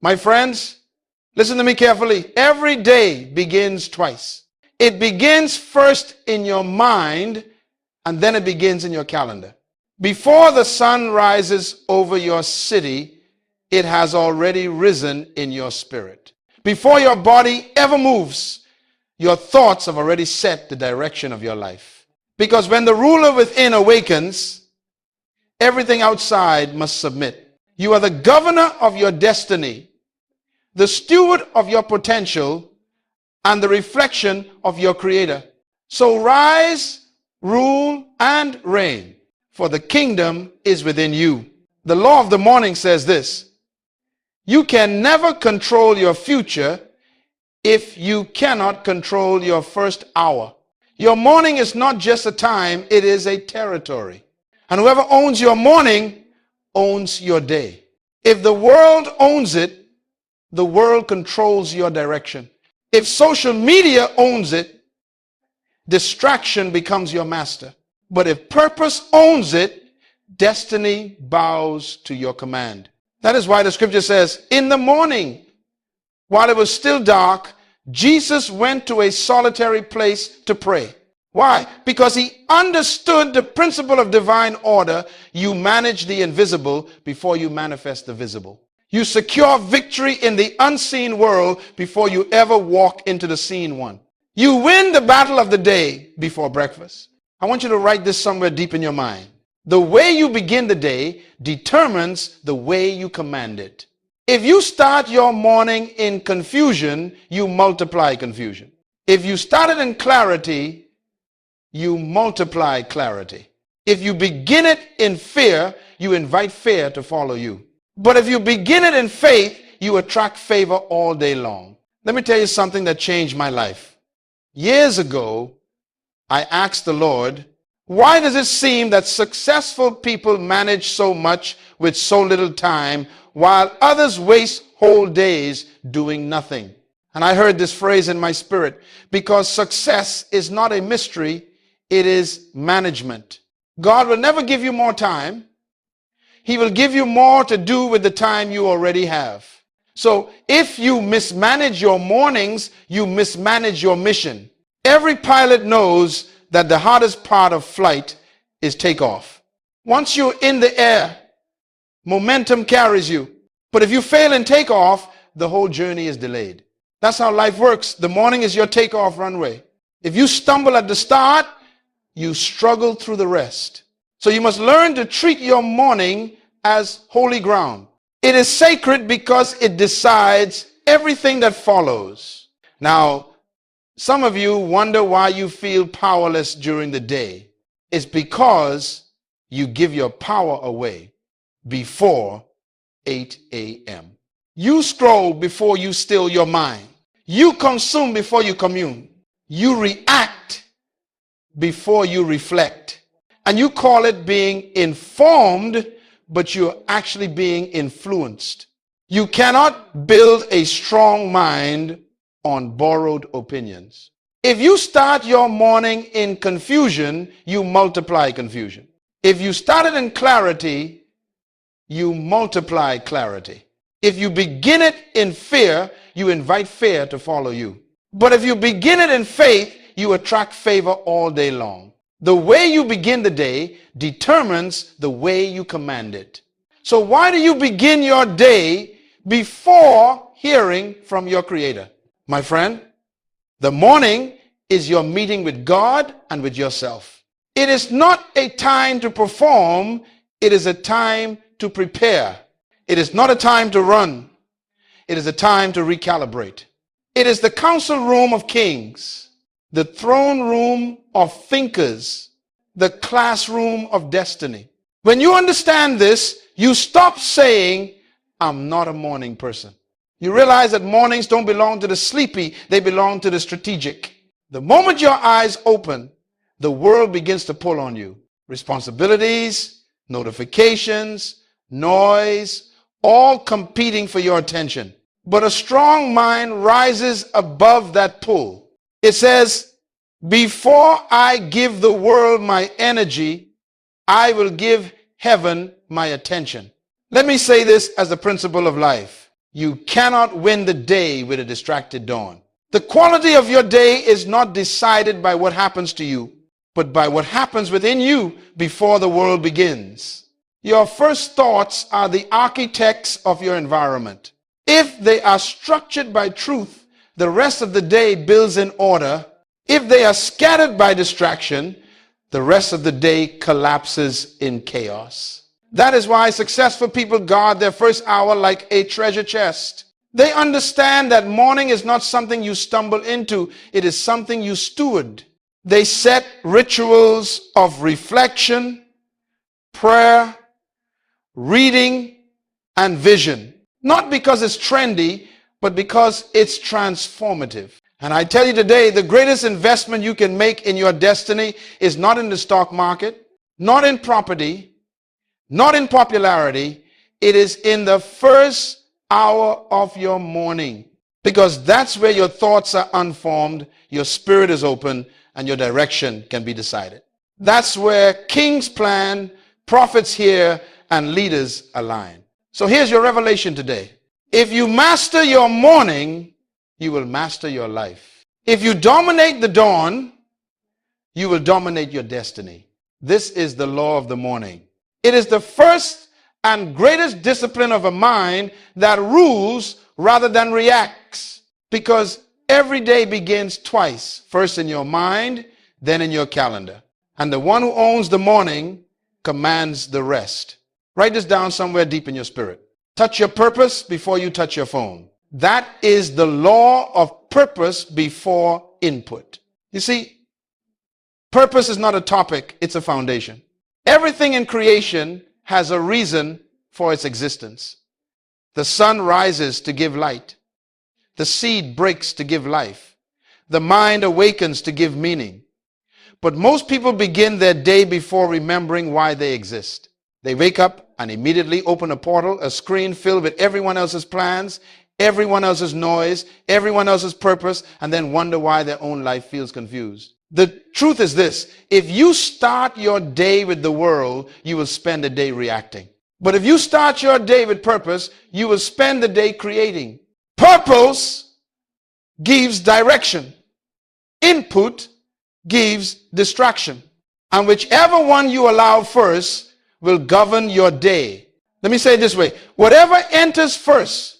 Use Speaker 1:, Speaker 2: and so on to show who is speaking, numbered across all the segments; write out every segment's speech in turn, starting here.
Speaker 1: My friends, listen to me carefully. Every day begins twice. It begins first in your mind, and then it begins in your calendar. Before the sun rises over your city, it has already risen in your spirit. Before your body ever moves, your thoughts have already set the direction of your life. Because when the ruler within awakens, everything outside must submit. You are the governor of your destiny, the steward of your potential, and the reflection of your creator. So rise, rule, and reign, for the kingdom is within you. The law of the morning says this: you can never control your future if you cannot control your first hour. Your morning is not just a time, it is a territory. And whoever owns your morning owns your day. If the world owns it, the world controls your direction. If social media owns it, distraction becomes your master. But if purpose owns it, destiny bows to your command. That is why the scripture says, in the morning, while it was still dark, Jesus went to a solitary place to pray. Why? Because he understood the principle of divine order. You manage the invisible before you manifest the visible. You secure victory in the unseen world before you ever walk into the seen one. You win the battle of the day before breakfast. I want you to write this somewhere deep in your mind. The way you begin the day determines the way you command it. If you start your morning in confusion, you multiply confusion. If you start it in clarity, you multiply clarity. If you begin it in fear, you invite fear to follow you. But if you begin it in faith, you attract favor all day long. Let me tell you something that changed my life. Years ago, I asked the Lord, why does it seem that successful people manage so much with so little time, while others waste whole days doing nothing? And I heard this phrase in my spirit: because success is not a mystery, it is management. God will never give you more time. He will give you more to do with the time you already have. So if you mismanage your mornings, you mismanage your mission. Every pilot knows that the hardest part of flight is takeoff. Once you're in the air, momentum carries you. But if you fail in takeoff, the whole journey is delayed. That's how life works. The morning is your takeoff runway. If you stumble at the start, you struggle through the rest. So you must learn to treat your morning as holy ground. It is sacred because it decides everything that follows. Now, some of you wonder why you feel powerless during the day. It's because you give your power away before 8 a.m. You scroll before you still your mind. You consume before you commune. You react before you reflect. And you call it being informed, but you're actually being influenced. You cannot build a strong mind on borrowed opinions. If you start your morning in confusion, you multiply confusion. If you start it in clarity, you multiply clarity. If you begin it in fear, you invite fear to follow you. But if you begin it in faith, you attract favor all day long. The way you begin the day determines the way you command it. So why do you begin your day before hearing from your Creator? My friend, the morning is your meeting with God and with yourself. It is not a time to perform, it is a time to prepare. It is not a time to run, it is a time to recalibrate. It is the council room of kings, the throne room of thinkers, the classroom of destiny. When you understand this, you stop saying, I'm not a morning person. You realize that mornings don't belong to the sleepy, they belong to the strategic. The moment your eyes open, the world begins to pull on you. Responsibilities, notifications, noise, all competing for your attention. But a strong mind rises above that pull. It says, before I give the world my energy, I will give heaven my attention. Let me say this as the principle of life. You cannot win the day with a distracted dawn. The quality of your day is not decided by what happens to you, but by what happens within you before the world begins. Your first thoughts are the architects of your environment. If they are structured by truth, the rest of the day builds in order. If they are scattered by distraction, the rest of the day collapses in chaos. That is why successful people guard their first hour like a treasure chest. They understand that morning is not something you stumble into, it is something you steward. They set rituals of reflection, prayer, reading, and vision. Not because it's trendy, but because it's transformative. And I tell you today, the greatest investment you can make in your destiny is not in the stock market, not in property, not in popularity. It is in the first hour of your morning, because that's where your thoughts are unformed, your spirit is open, and your direction can be decided. That's where kings plan, prophets hear, and leaders align. So here's your revelation today. If you master your morning, you will master your life. If you dominate the dawn, you will dominate your destiny. This is the law of the morning. It is the first and greatest discipline of a mind that rules rather than reacts, because every day begins twice, first in your mind, then in your calendar. And the one who owns the morning commands the rest. Write this down somewhere deep in your spirit. Touch your purpose before you touch your phone. That is the law of purpose before input. You see, purpose is not a topic, it's a foundation. Everything in creation has a reason for its existence. The sun rises to give light. The seed breaks to give life. The mind awakens to give meaning. But most people begin their day before remembering why they exist. They wake up and immediately open a portal, a screen filled with everyone else's plans, everyone else's noise, everyone else's purpose, and then wonder why their own life feels confused. The truth is this: if you start your day with the world, you will spend the day reacting. But if you start your day with purpose, you will spend the day creating. Purpose gives direction. Input gives distraction. And whichever one you allow first will govern your day. Let me say it this way: whatever enters first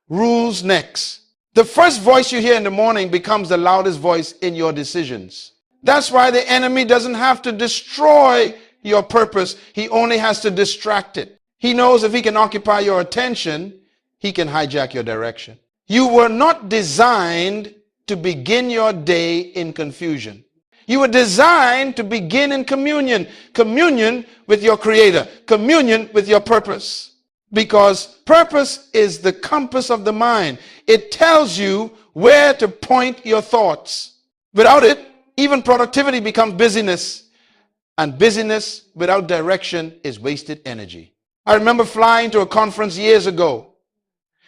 Speaker 1: rules next. The first voice you hear in the morning becomes the loudest voice in your decisions. That's why the enemy doesn't have to destroy your purpose. He only has to distract it. He knows if he can occupy your attention, he can hijack your direction. You were not designed to begin your day in confusion. You were designed to begin in communion. Communion with your Creator. Communion with your purpose. Because purpose is the compass of the mind. It tells you where to point your thoughts. Without it, even productivity becomes busyness. And busyness without direction is wasted energy. I remember flying to a conference years ago,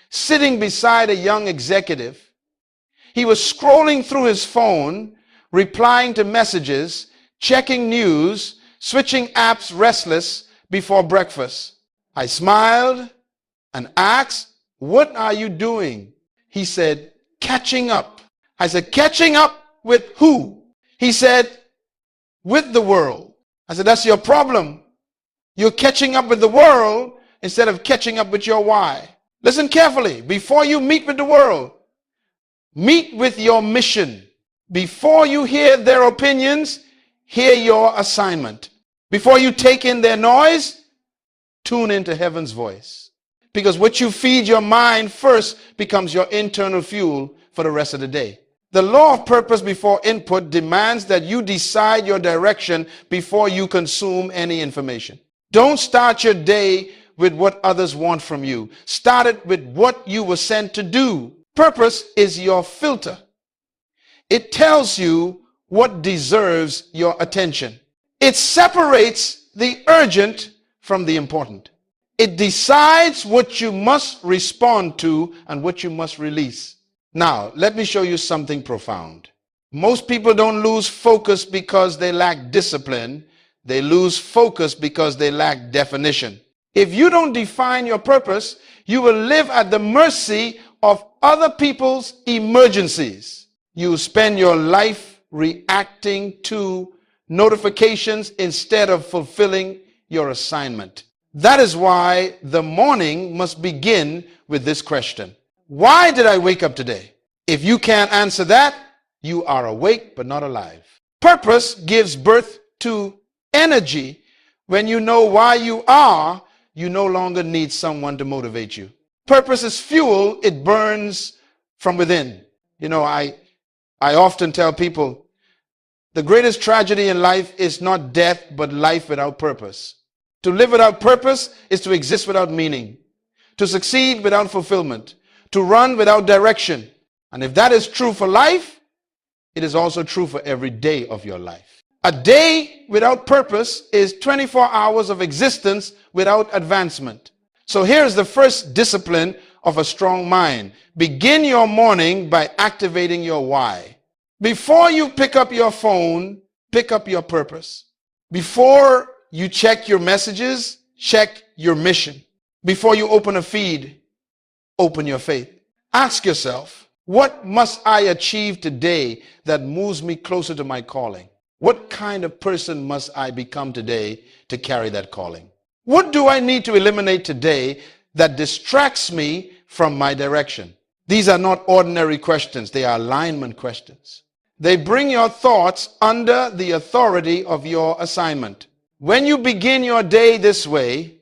Speaker 1: sitting beside a young executive. He was scrolling through his phone, replying to messages, checking news, switching apps restless before breakfast. I smiled and asked, "What are you doing?" He said, "Catching up." I said, "Catching up with who?" He said, "With the world." I said, "That's your problem. You're catching up with the world instead of catching up with your why." Listen carefully. Before you meet with the world, meet with your mission. Before you hear their opinions, hear your assignment. Before you take in their noise, tune into heaven's voice. Because what you feed your mind first becomes your internal fuel for the rest of the day. The law of purpose before input demands that you decide your direction before you consume any information. Don't start your day with what others want from you. Start it with what you were sent to do. Purpose is your filter. It tells you what deserves your attention. It separates the urgent from the important. It decides what you must respond to and what you must release. Now, let me show you something profound. Most people don't lose focus because they lack discipline. They lose focus because they lack definition. If you don't define your purpose, You will live at the mercy of other people's emergencies. You will spend your life reacting to notifications instead of fulfilling your assignment. That is why the morning must begin with this question: why did I wake up today? If you can't answer that, you are awake but not alive. Purpose gives birth to energy. When you know why you are, you no longer need someone to motivate you. Purpose is fuel. It burns from within. You know, I often tell people the greatest tragedy in life is not death, but life without purpose. To live without purpose is to exist without meaning, to succeed without fulfillment, to run without direction. And if that is true for life, it is also true for every day of your life. A day without purpose is 24 hours of existence without advancement. So here's the first discipline of a strong mind. Begin your morning by activating your why. Before you pick up your phone, pick up your purpose. Before you check your messages, check your mission. Before you open a feed, open your faith. Ask yourself, what must I achieve today that moves me closer to my calling? What kind of person must I become today to carry that calling? What do I need to eliminate today that distracts me from my direction? These are not ordinary questions. They are alignment questions. They bring your thoughts under the authority of your assignment. When you begin your day this way,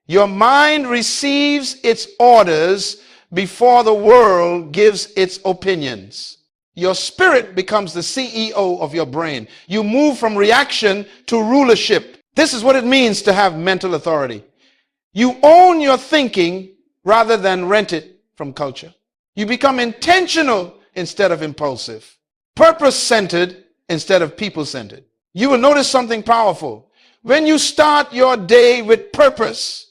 Speaker 1: your mind receives its orders before the world gives its opinions. Your spirit becomes the CEO of your brain. You move from reaction to rulership. This is what it means to have mental authority. You own your thinking rather than rent it from culture. You become intentional instead of impulsive, purpose-centered instead of people-centered. You will notice something powerful. When you start your day with purpose,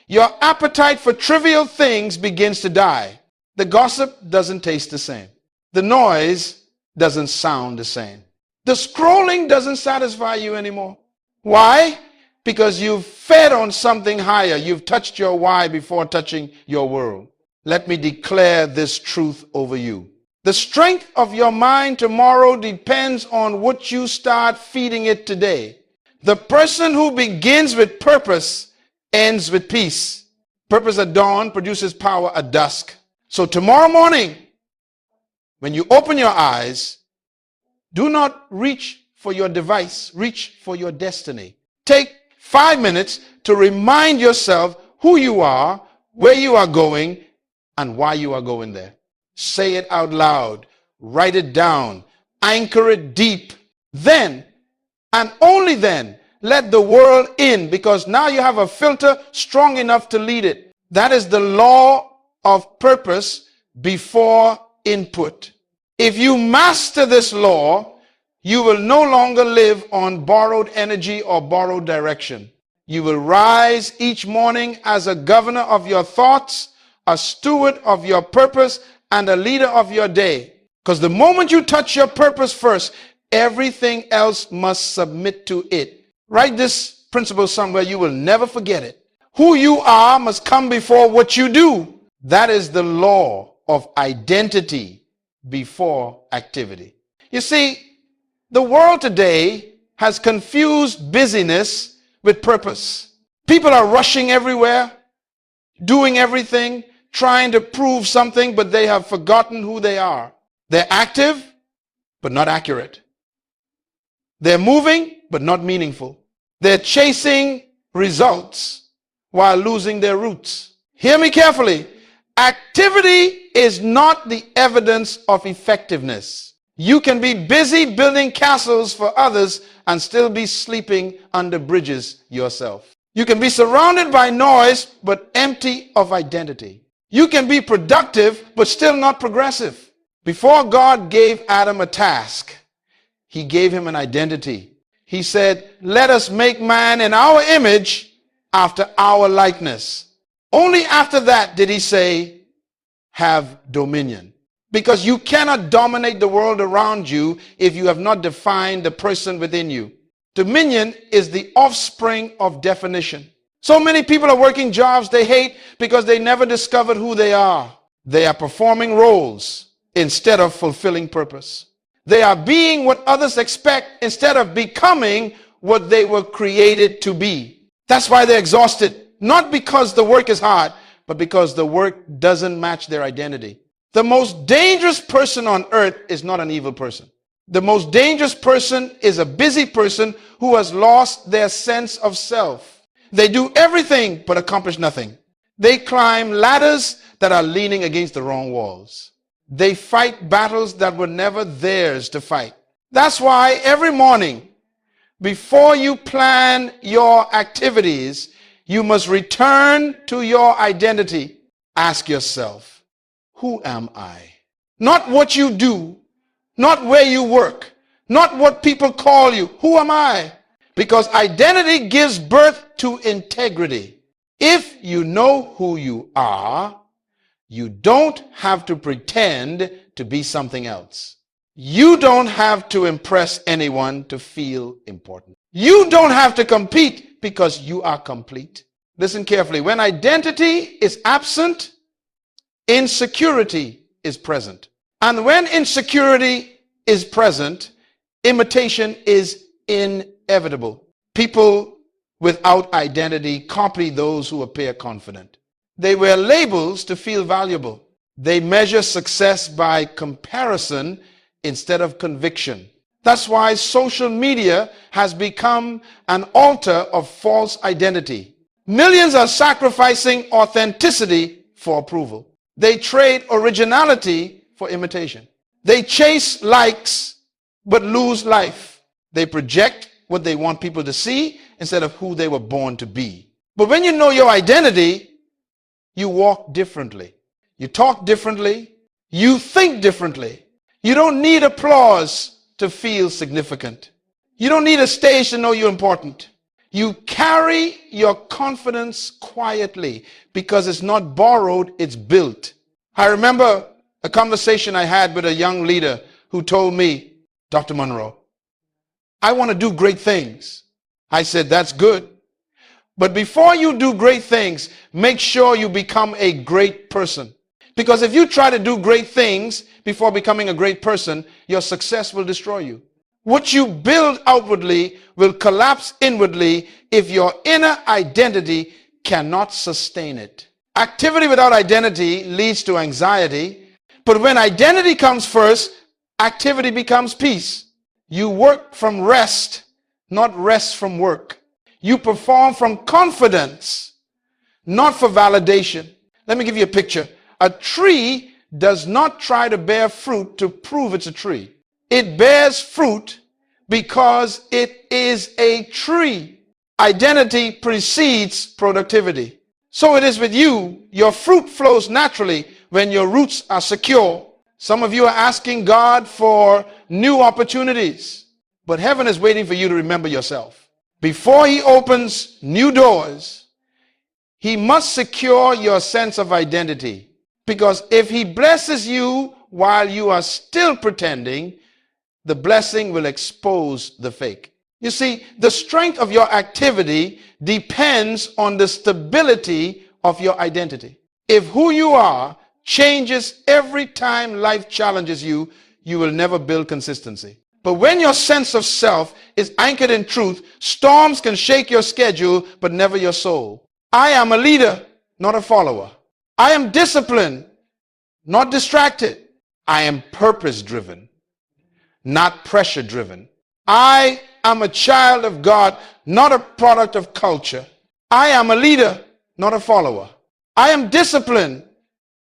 Speaker 1: your appetite for trivial things begins to die. The gossip doesn't taste the same. The noise doesn't sound the same. The scrolling doesn't satisfy you anymore. Why? Because you've fed on something higher. You've touched your why before touching your world. Let me declare this truth over you. The strength of your mind tomorrow depends on what you start feeding it today. The person who begins with purpose ends with peace. Purpose at dawn produces power at dusk. So tomorrow morning, when you open your eyes, do not reach for your device, reach for your destiny. Take 5 minutes to remind yourself who you are, where you are going, and why you are going there. Say it out loud, write it down, anchor it deep. Then, and only then, let the world in, because now you have a filter strong enough to lead it. That is the law of purpose before input. If you master this law, you will no longer live on borrowed energy or borrowed direction. You will rise each morning as a governor of your thoughts, a steward of your purpose, and a leader of your day. Because the moment you touch your purpose first, everything else must submit to it. Write this principle somewhere. You will never forget it. Who you are must come before what you do. That is the law of identity before activity. You see, the world today has confused busyness with purpose. People are rushing everywhere, doing everything, trying to prove something, but they have forgotten who they are. They're active, but not accurate. They're moving, but not meaningful. They're chasing results while losing their roots. Hear me carefully. Activity is not the evidence of effectiveness. You can be busy building castles for others and still be sleeping under bridges yourself. You can be surrounded by noise but empty of identity. You can be productive but still not progressive. Before God gave Adam a task, he gave him an identity. He said, let us make man in our image after our likeness. Only after that did he say, have dominion. Because you cannot dominate the world around you if you have not defined the person within you. Dominion is the offspring of definition. So many people are working jobs they hate because they never discovered who they are. They are performing roles instead of fulfilling purpose. They are being what others expect instead of becoming what they were created to be. That's why they're exhausted. Not because the work is hard, but because the work doesn't match their identity. The most dangerous person on earth is not an evil person. The most dangerous person is a busy person who has lost their sense of self. They do everything but accomplish nothing. They climb ladders that are leaning against the wrong walls. They fight battles that were never theirs to fight. That's why every morning, before you plan your activities, you must return to your identity. Ask yourself, who am I? Not what you do, not where you work, not what people call you. Who am I? Because identity gives birth to integrity. If you know who you are, you don't have to pretend to be something else. You don't have to impress anyone to feel important. You don't have to compete because you are complete. Listen carefully. When identity is absent, insecurity is present. And when insecurity is present, imitation is inevitable. People without identity copy those who appear confident. They wear labels to feel valuable. They measure success by comparison instead of conviction. That's why social media has become an altar of false identity. Millions are sacrificing authenticity for approval. They trade originality for imitation. They chase likes but lose life. They project what they want people to see instead of who they were born to be. But when you know your identity, you walk differently. You talk differently. You think differently. You don't need applause to feel significant. You don't need a stage to know you're important. You carry your confidence quietly because it's not borrowed, it's built. I remember a conversation I had with a young leader who told me, Dr. Munroe, I want to do great things. I said, that's good. But before you do great things, make sure you become a great person. Because if you try to do great things before becoming a great person, your success will destroy you. What you build outwardly will collapse inwardly if your inner identity cannot sustain it. Activity without identity leads to anxiety, but when identity comes first, activity becomes peace. You work from rest, not rest from work. You perform from confidence, not for validation. Let me give you a picture. A tree does not try to bear fruit to prove it's a tree. It bears fruit because it is a tree. Identity precedes productivity. So it is with you. Your fruit flows naturally when your roots are secure. Some of you are asking God for new opportunities, but heaven is waiting for you to remember yourself. Before he opens new doors, he must secure your sense of identity. Because if he blesses you while you are still pretending, the blessing will expose the fake. You see, the strength of your activity depends on the stability of your identity. If who you are changes every time life challenges you, you will never build consistency. But when your sense of self is anchored in truth, storms can shake your schedule, but never your soul. I am a leader, not a follower. I am disciplined, not distracted. I am purpose-driven, not pressure-driven. I am a child of God, not a product of culture. I am a leader, not a follower. I am disciplined,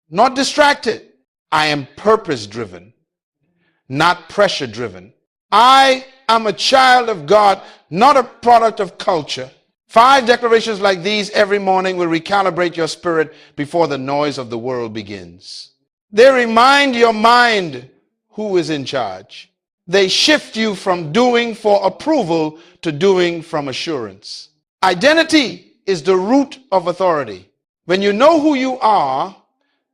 Speaker 1: not distracted. I am purpose-driven, not pressure-driven. I am a child of God, not a product of culture. 5 declarations like these every morning will recalibrate your spirit before the noise of the world begins. They remind your mind who is in charge. They shift you from doing for approval to doing from assurance. Identity is the root of authority. When you know who you are,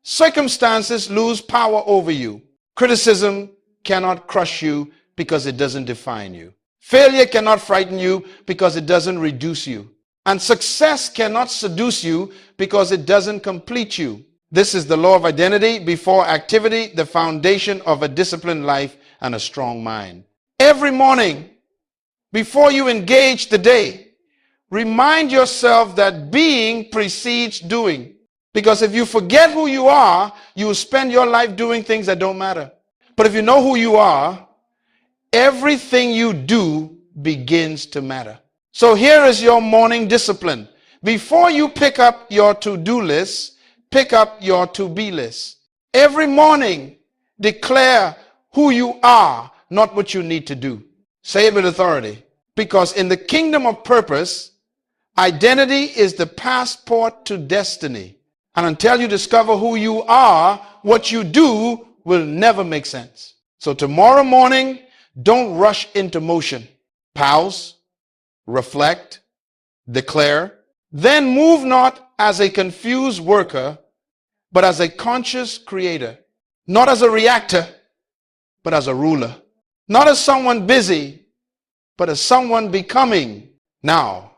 Speaker 1: circumstances lose power over you. Criticism cannot crush you because it doesn't define you. Failure cannot frighten you because it doesn't reduce you. And success cannot seduce you because it doesn't complete you. This is the law of identity before activity, the foundation of a disciplined life and a strong mind. Every morning, before you engage the day, remind yourself that being precedes doing. Because if you forget who you are, you will spend your life doing things that don't matter. But if you know who you are, everything you do begins to matter. So here is your morning discipline. Before you pick up your to-do list, pick up your to-be list. Every morning, declare who you are, not what you need to do. Say it with authority. Because in the kingdom of purpose, identity is the passport to destiny. And until you discover who you are, what you do will never make sense. So tomorrow morning, don't rush into motion. Pause, reflect, declare, then move not as a confused worker, but as a conscious creator. Not as a reactor, but as a ruler. Not as someone busy, but as someone becoming. Now,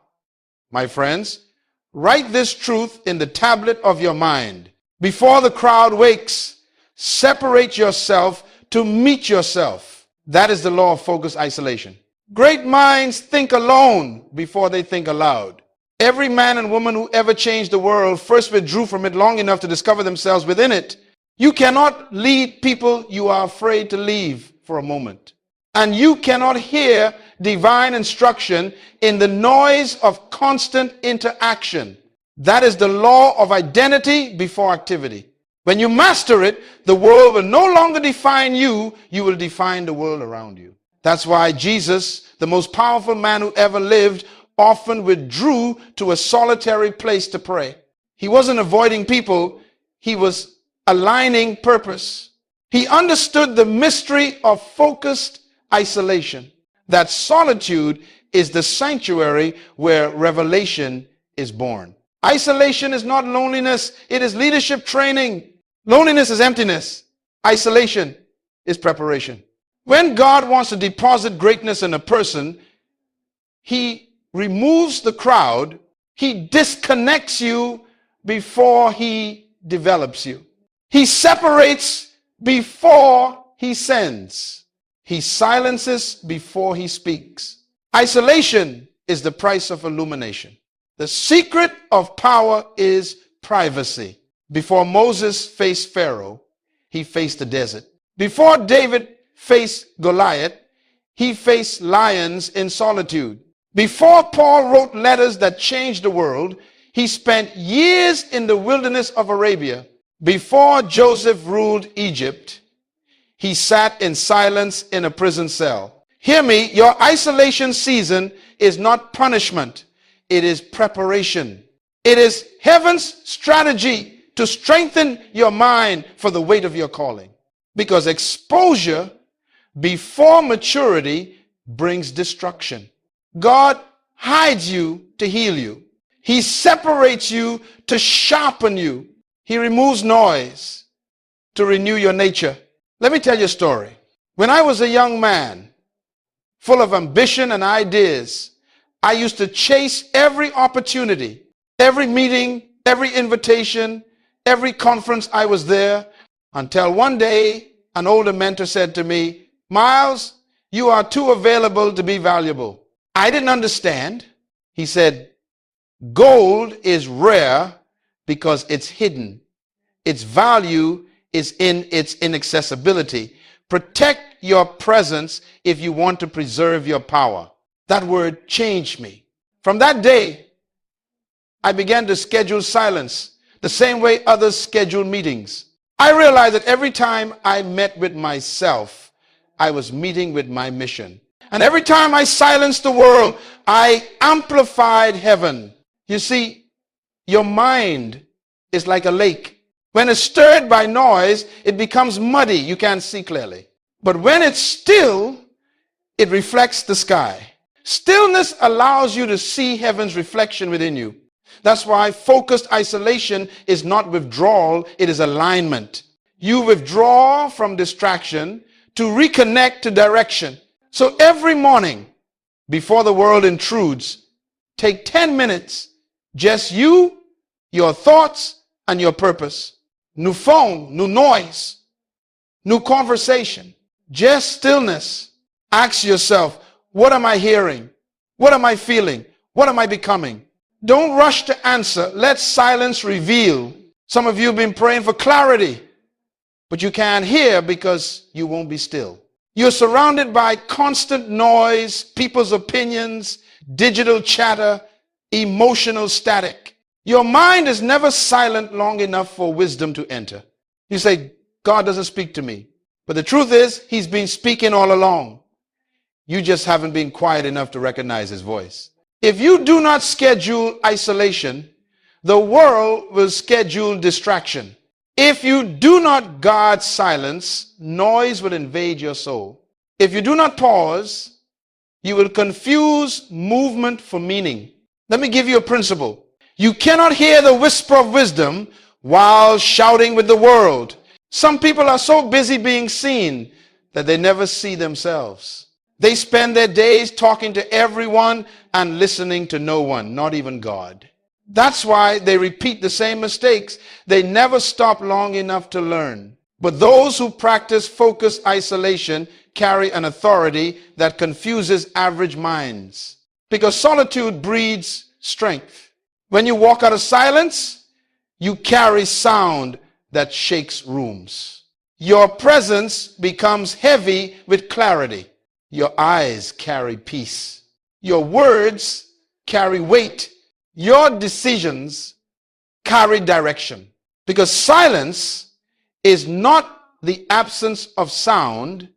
Speaker 1: my friends, write this truth in the tablet of your mind. Before the crowd wakes, separate yourself to meet yourself. That is the law of focused isolation. Great minds think alone before they think aloud. Every man and woman who ever changed the world first withdrew from it long enough to discover themselves within it. You cannot lead people you are afraid to leave for a moment. And you cannot hear divine instruction in the noise of constant interaction. That is the law of identity before activity. When you master it, the world will no longer define you, you will define the world around you. That's why Jesus, the most powerful man who ever lived, often withdrew to a solitary place to pray. He wasn't avoiding people, he was aligning purpose. He understood the mystery of focused isolation. That solitude is the sanctuary where revelation is born. Isolation is not loneliness, it is leadership training. Loneliness is emptiness. Isolation is preparation. When God wants to deposit greatness in a person, he removes the crowd. He disconnects you before he develops you. He separates before he sends. He silences before he speaks. Isolation is the price of illumination. The secret of power is privacy. Before Moses faced Pharaoh, he faced the desert. Before David faced Goliath, he faced lions in solitude. Before Paul wrote letters that changed the world, he spent years in the wilderness of Arabia. Before Joseph ruled Egypt, he sat in silence in a prison cell. Hear me, your isolation season is not punishment. It is preparation. It is heaven's strategy to strengthen your mind for the weight of your calling. Because exposure before maturity brings destruction. God hides you to heal you. He separates you to sharpen you. He removes noise to renew your nature. Let me tell you a story. When I was a young man, full of ambition and ideas, I used to chase every opportunity, every meeting, every invitation, every conference I was there, until one day an older mentor said to me, "Myles, you are too available to be valuable." I didn't understand. He said, "Gold is rare because it's hidden. Its value is in its inaccessibility. Protect your presence if you want to preserve your power." That word changed me. From that day, I began to schedule silence the same way others schedule meetings. I realized that every time I met with myself, I was meeting with my mission. And every time I silenced the world, I amplified heaven. You see, your mind is like a lake. When it's stirred by noise, it becomes muddy. You can't see clearly. But when it's still, it reflects the sky. Stillness allows you to see heaven's reflection within you. That's why focused isolation is not withdrawal, it is alignment. You withdraw from distraction to reconnect to direction. So every morning, before the world intrudes, Take 10 minutes, just you, your thoughts, and your purpose. No phone, no noise, no conversation, just stillness. Ask yourself, what am I hearing? What am I feeling? What am I becoming? Don't rush to answer. Let silence reveal. Some of you have been praying for clarity, but you can't hear because you won't be still. You're surrounded by constant noise, people's opinions, digital chatter, emotional static. Your mind is never silent long enough for wisdom to enter. You say, God doesn't speak to me. But the truth is, he's been speaking all along. You just haven't been quiet enough to recognize his voice. If you do not schedule isolation, the world will schedule distraction. If you do not guard silence, noise will invade your soul. If you do not pause, you will confuse movement for meaning. Let me give you a principle. You cannot hear the whisper of wisdom while shouting with the world. Some people are so busy being seen that they never see themselves. They spend their days talking to everyone and listening to no one, not even God. That's why they repeat the same mistakes. They never stop long enough to learn. But those who practice focused isolation carry an authority that confuses average minds. Because solitude breeds strength. When you walk out of silence, you carry sound that shakes rooms. Your presence becomes heavy with clarity. Your eyes carry peace. Your words carry weight. Your decisions carry direction. Because silence is not the absence of sound,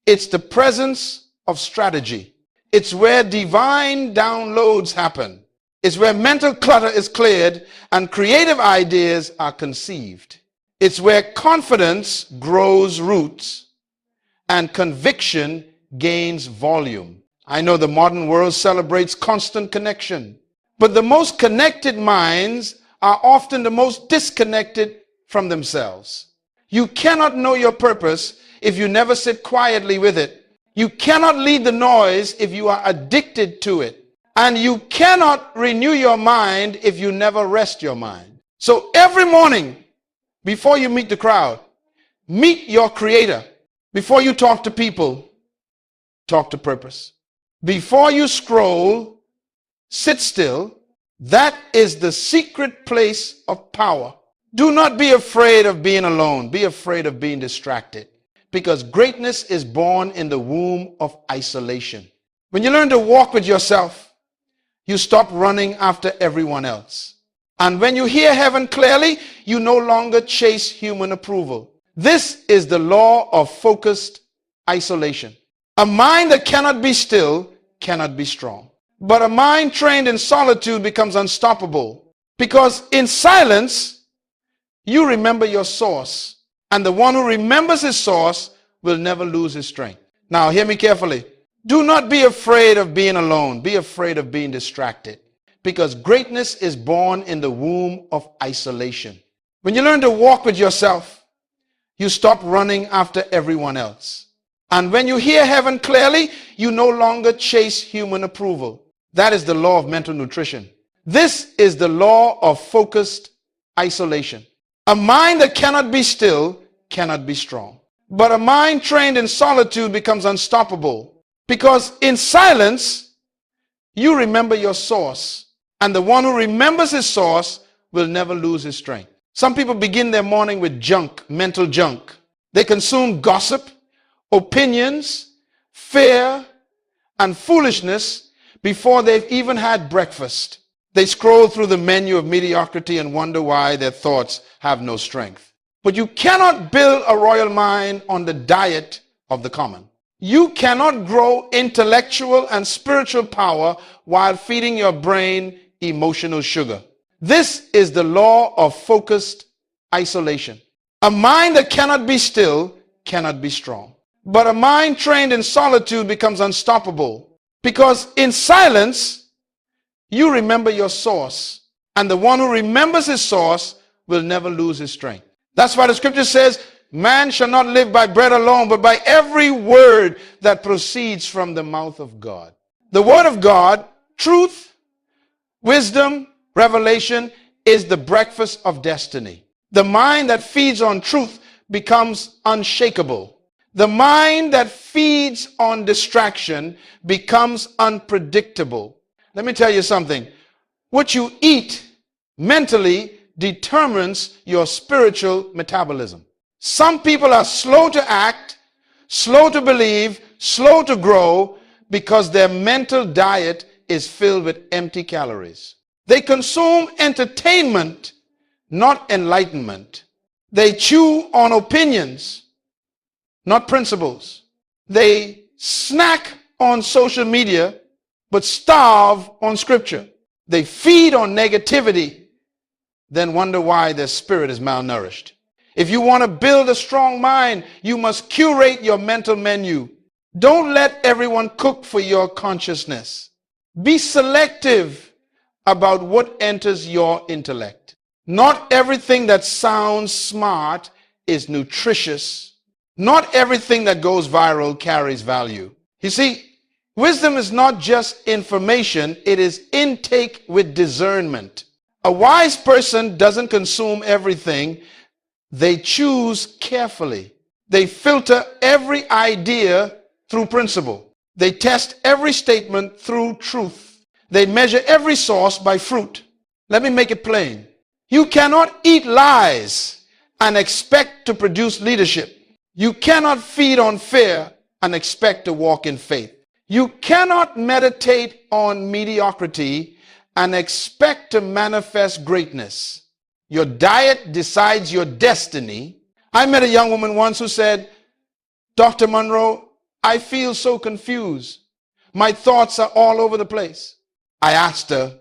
Speaker 1: it's the presence of strategy. It's where divine downloads happen. It's where mental clutter is cleared and creative ideas are conceived. It's where confidence grows roots and conviction gains volume. I know the modern world celebrates constant connection, but the most connected minds are often the most disconnected from themselves. You cannot know your purpose if you never sit quietly with it. You cannot lead the noise if you are addicted to it. And you cannot renew your mind if you never rest your mind. So every morning, before you meet the crowd, meet your creator. Before you talk to people, talk to purpose. Before you scroll, sit still. That is the secret place of power. Do not be afraid of being alone. Be afraid of being distracted. Because greatness is born in the womb of isolation. When you learn to walk with yourself, you stop running after everyone else. And when you hear heaven clearly, you no longer chase human approval. This is the law of focused isolation. A mind that cannot be still cannot be strong. But a mind trained in solitude becomes unstoppable. Because in silence, you remember your source. And the one who remembers his source will never lose his strength. Now, hear me carefully. Do not be afraid of being alone. Be afraid of being distracted. Because greatness is born in the womb of isolation. When you learn to walk with yourself, you stop running after everyone else. And when you hear heaven clearly, you no longer chase human approval. That is the law of mental nutrition. This is the law of focused isolation. A mind that cannot be still cannot be strong. But a mind trained in solitude becomes unstoppable. Because in silence, you remember your source. And the one who remembers his source will never lose his strength. Some people begin their morning with junk, mental junk. They consume gossip, opinions, fear, and foolishness before they've even had breakfast. They scroll through the menu of mediocrity and wonder why their thoughts have no strength. But you cannot build a royal mind on the diet of the common. You cannot grow intellectual and spiritual power while feeding your brain emotional sugar. This is the law of focused isolation. A mind that cannot be still cannot be strong. But a mind trained in solitude becomes unstoppable. Because in silence, you remember your source. And the one who remembers his source will never lose his strength. That's why the scripture says, man shall not live by bread alone, but by every word that proceeds from the mouth of God. The word of God, truth, Wisdom, revelation, is the breakfast of destiny. The mind that feeds on truth becomes unshakable. The mind that feeds on distraction becomes unpredictable. Let me tell you something. What you eat mentally determines your spiritual metabolism. Some people are slow to act, slow to believe, slow to grow because their mental diet is filled with empty calories. They consume entertainment, not enlightenment. They chew on opinions, not principles. They snack on social media, but starve on scripture. They feed on negativity, then wonder why their spirit is malnourished. If you want to build a strong mind, you must curate your mental menu. Don't let everyone cook for your consciousness. Be selective about what enters your intellect. Not everything that sounds smart is nutritious. Not everything that goes viral carries value. You see, wisdom is not just information, it is intake with discernment. A wise person doesn't consume everything. They choose carefully. They filter every idea through principle. They test every statement through truth. They measure every source by fruit. Let me make it plain. You cannot eat lies and expect to produce leadership. You cannot feed on fear and expect to walk in faith. You cannot meditate on mediocrity and expect to manifest greatness. Your diet decides your destiny. I met a young woman once who said, Dr. Munroe, I feel so confused. My thoughts are all over the place. I asked her,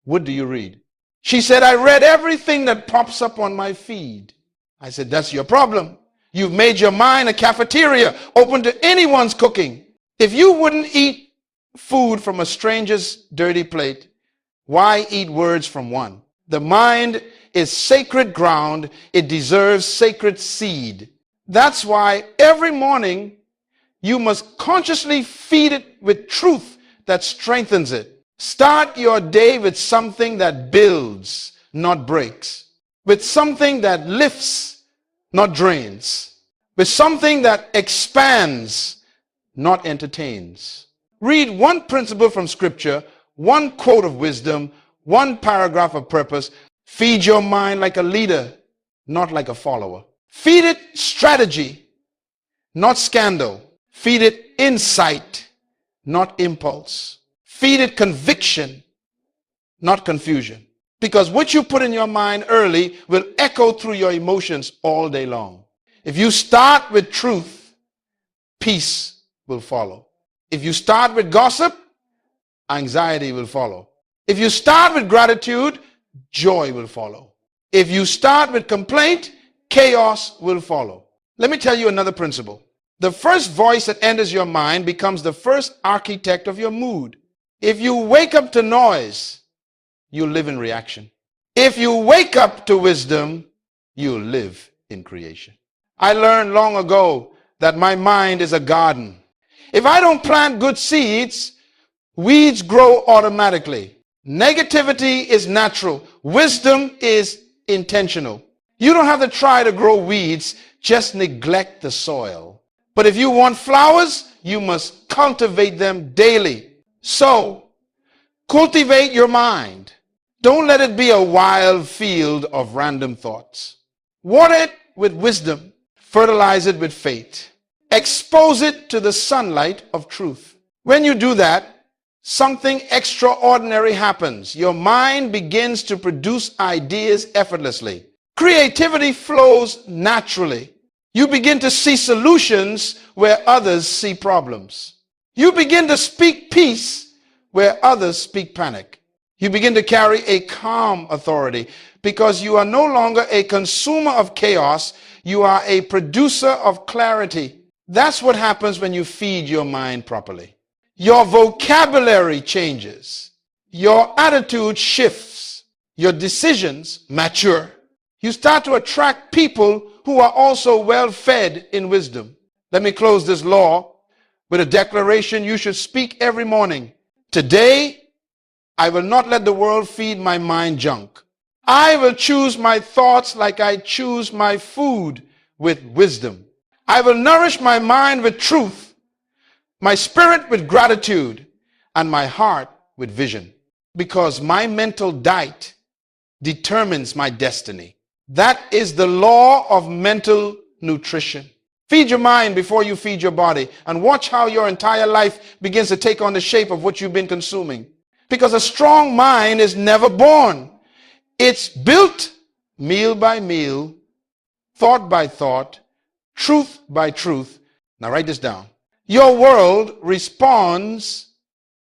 Speaker 1: what do you read? She said, I read everything that pops up on my feed. I said, that's your problem. You've made your mind a cafeteria open to anyone's cooking. If you wouldn't eat food from a stranger's dirty plate, why eat words from one? The mind is sacred ground. It deserves sacred seed. That's why every morning you must consciously feed it with truth that strengthens it. Start your day with something that builds, not breaks. With something that lifts, not drains. With something that expands, not entertains. Read one principle from Scripture, one quote of wisdom, one paragraph of purpose. Feed your mind like a leader, not like a follower. Feed it strategy, not scandal. Feed it insight, not impulse. Feed it conviction, not confusion. Because what you put in your mind early will echo through your emotions all day long. If you start with truth, peace will follow. If you start with gossip, anxiety will follow. If you start with gratitude, joy will follow. If you start with complaint, chaos will follow. Let me tell you another principle. The first voice that enters your mind becomes the first architect of your mood. If you wake up to noise, you live in reaction. If you wake up to wisdom, you live in creation. I learned long ago that my mind is a garden. If I don't plant good seeds, weeds grow automatically. Negativity is natural. Wisdom is intentional. You don't have to try to grow weeds, just neglect the soil. But if you want flowers, you must cultivate them daily. So, cultivate your mind. Don't let it be a wild field of random thoughts. Water it with wisdom. Fertilize it with faith. Expose it to the sunlight of truth. When you do that, something extraordinary happens. Your mind begins to produce ideas effortlessly. Creativity flows naturally. You begin to see solutions where others see problems. You begin to speak peace where others speak panic. You begin to carry a calm authority because you are no longer a consumer of chaos. You are a producer of clarity. That's what happens when you feed your mind properly. Your vocabulary changes. Your attitude shifts. Your decisions mature. You start to attract people who are also well fed in wisdom. Let me close this law with a declaration you should speak every morning. Today, I will not let the world feed my mind junk. I will choose my thoughts like I choose my food, with wisdom. I will nourish my mind with truth, my spirit with gratitude, and my heart with vision. Because my mental diet determines my destiny. That is the law of mental nutrition. Feed your mind before you feed your body, and watch how your entire life begins to take on the shape of what you've been consuming. Because a strong mind is never born. It's built meal by meal, thought by thought, truth by truth. Now write this down. Your world responds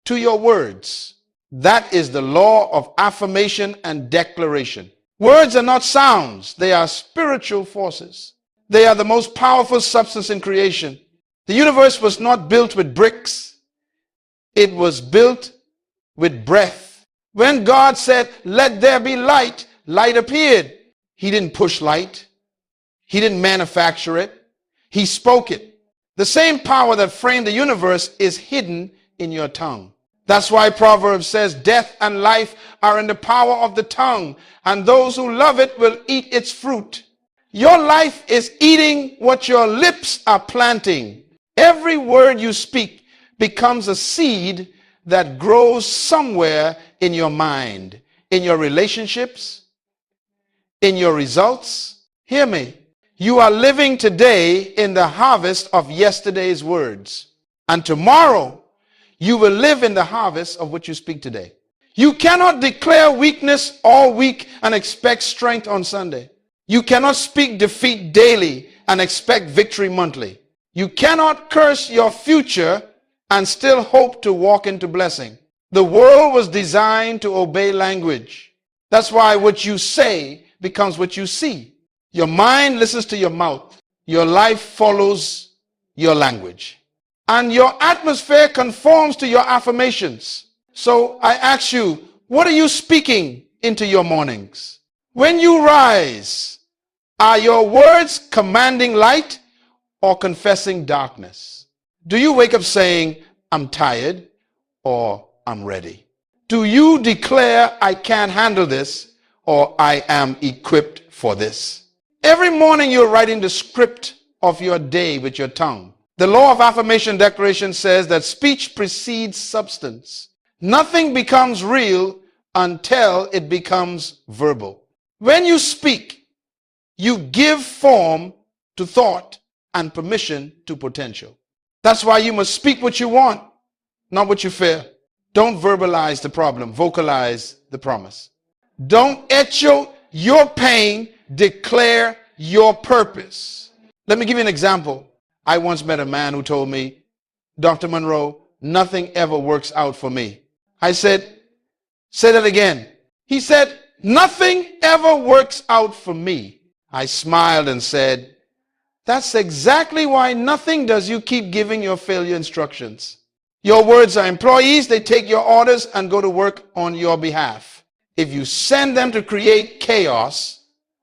Speaker 1: to your words. That is the law of affirmation and declaration. Words are not sounds. They are spiritual forces. They are the most powerful substance in creation. The universe was not built with bricks. It was built with breath. When God said, "Let there be light," light appeared. He didn't push light. He didn't manufacture it. He spoke it. The same power that framed the universe is hidden in your tongue. That's why Proverbs says, "Death and life are in the power of the tongue, and those who love it will eat its fruit." Your life is eating what your lips are planting. Every word you speak becomes a seed that grows somewhere in your mind, in your relationships, in your results. Hear me. You are living today in the harvest of yesterday's words. And tomorrow, you will live in the harvest of what you speak today. You cannot declare weakness all week and expect strength on Sunday. You cannot speak defeat daily and expect victory monthly. You cannot curse your future and still hope to walk into blessing. The world was designed to obey language. That's why what you say becomes what you see. Your mind listens to your mouth. Your life follows your language. And your atmosphere conforms to your affirmations. So I ask you, what are you speaking into your mornings? When you rise, are your words commanding light or confessing darkness? Do you wake up saying, "I'm tired," or "I'm ready"? Do you declare, "I can't handle this," or "I am equipped for this"? Every morning you're writing the script of your day with your tongue. The law of affirmation declaration says that speech precedes substance. Nothing becomes real until it becomes verbal. When you speak, you give form to thought and permission to potential. That's why you must speak what you want, not what you fear. Don't verbalize the problem, vocalize the promise. Don't echo your pain, declare your purpose. Let me give you an example. I once met a man who told me, "Dr. Munroe, nothing ever works out for me." I said, "Say that again." He said, "Nothing ever works out for me." I smiled and said, "That's exactly why nothing does you keep giving your failure instructions. Your words are employees. They take your orders and go to work on your behalf. If you send them to create chaos,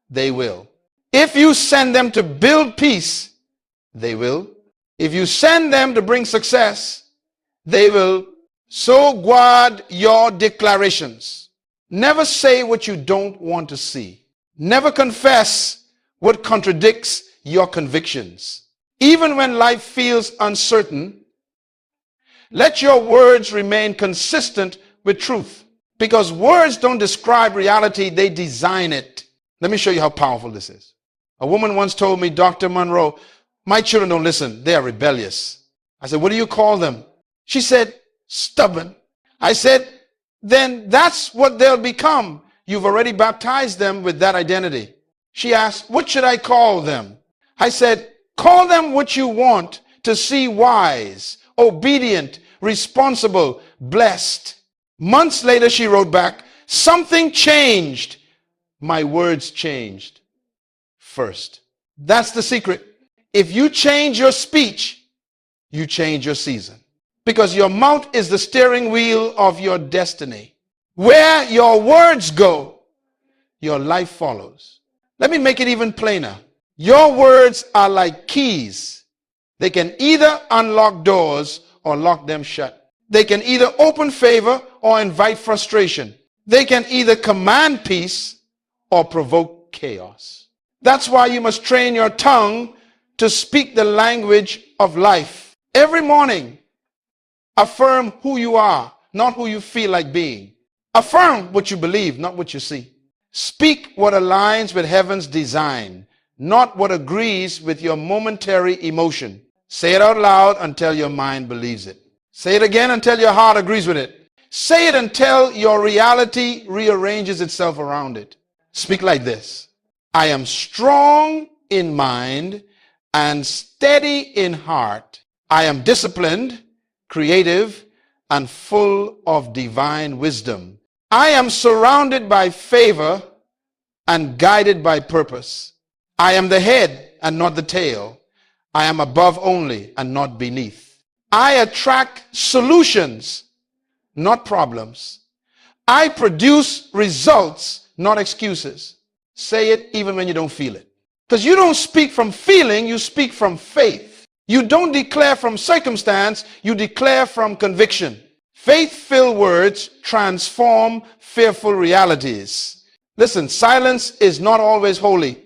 Speaker 1: they will. If you send them to build peace, they will. If you send them to bring success, they will. So guard your declarations. Never say what you don't want to see. Never confess what contradicts your convictions. Even when life feels uncertain, let your words remain consistent with truth. Because words don't describe reality, they design it. Let me show you how powerful this is. A woman once told me, "Dr. Munroe, my children don't listen. They are rebellious." I said, "What do you call them?" She said, "Stubborn." I said, "Then that's what they'll become. You've already baptized them with that identity." She asked, "What should I call them?" I said, "Call them what you want to see: wise, obedient, responsible, blessed." Months later, she wrote back, "Something changed. My words changed first." That's the secret. If you change your speech, you change your season. Because your mouth is the steering wheel of your destiny. Where your words go, your life follows. Let me make it even plainer. Your words are like keys. They can either unlock doors or lock them shut. They can either open favor or invite frustration. They can either command peace or provoke chaos. That's why you must train your tongue to speak the language of life. Every morning, affirm who you are, not who you feel like being. Affirm what you believe, not what you see. Speak what aligns with heaven's design, not what agrees with your momentary emotion. Say it out loud until your mind believes it. Say it again until your heart agrees with it. Say it until your reality rearranges itself around it. Speak like this: I am strong in mind and steady in heart. I am disciplined, creative, and full of divine wisdom. I am surrounded by favor and guided by purpose. I am the head and not the tail. I am above only and not beneath. I attract solutions, not problems. I produce results, not excuses. Say it even when you don't feel it. Because you don't speak from feeling, you speak from faith. You don't declare from circumstance, you declare from conviction. Faith-filled words transform fearful realities. Listen, silence is not always holy.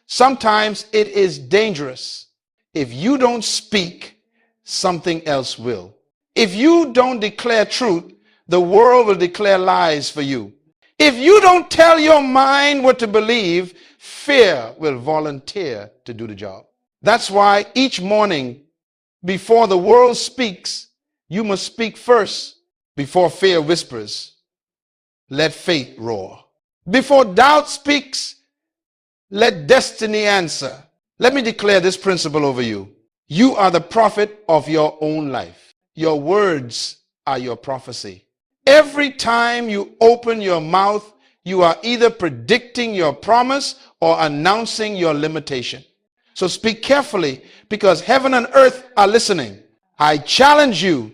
Speaker 1: Sometimes it is dangerous. If you don't speak, something else will. If you don't declare truth, the world will declare lies for you. If you don't tell your mind what to believe, fear will volunteer to do the job. That's why each morning, before the world speaks, you must speak first. Before fear whispers, let faith roar. Before doubt speaks, let destiny answer. Let me declare this principle over you. You are the prophet of your own life. Your words are your prophecy. Every time you open your mouth, you are either predicting your promise or announcing your limitation. So speak carefully, because heaven and earth are listening. I challenge you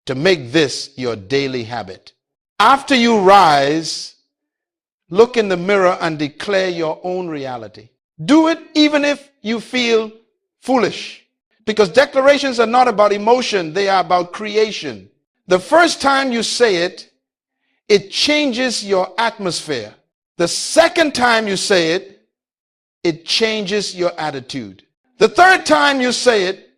Speaker 1: to make this your daily habit. After you rise, look in the mirror and declare your own reality. Do it even if you feel foolish, because declarations are not about emotion, they are about creation. The first time you say it, it changes your atmosphere. The second time you say it, it changes your attitude. The third time you say it,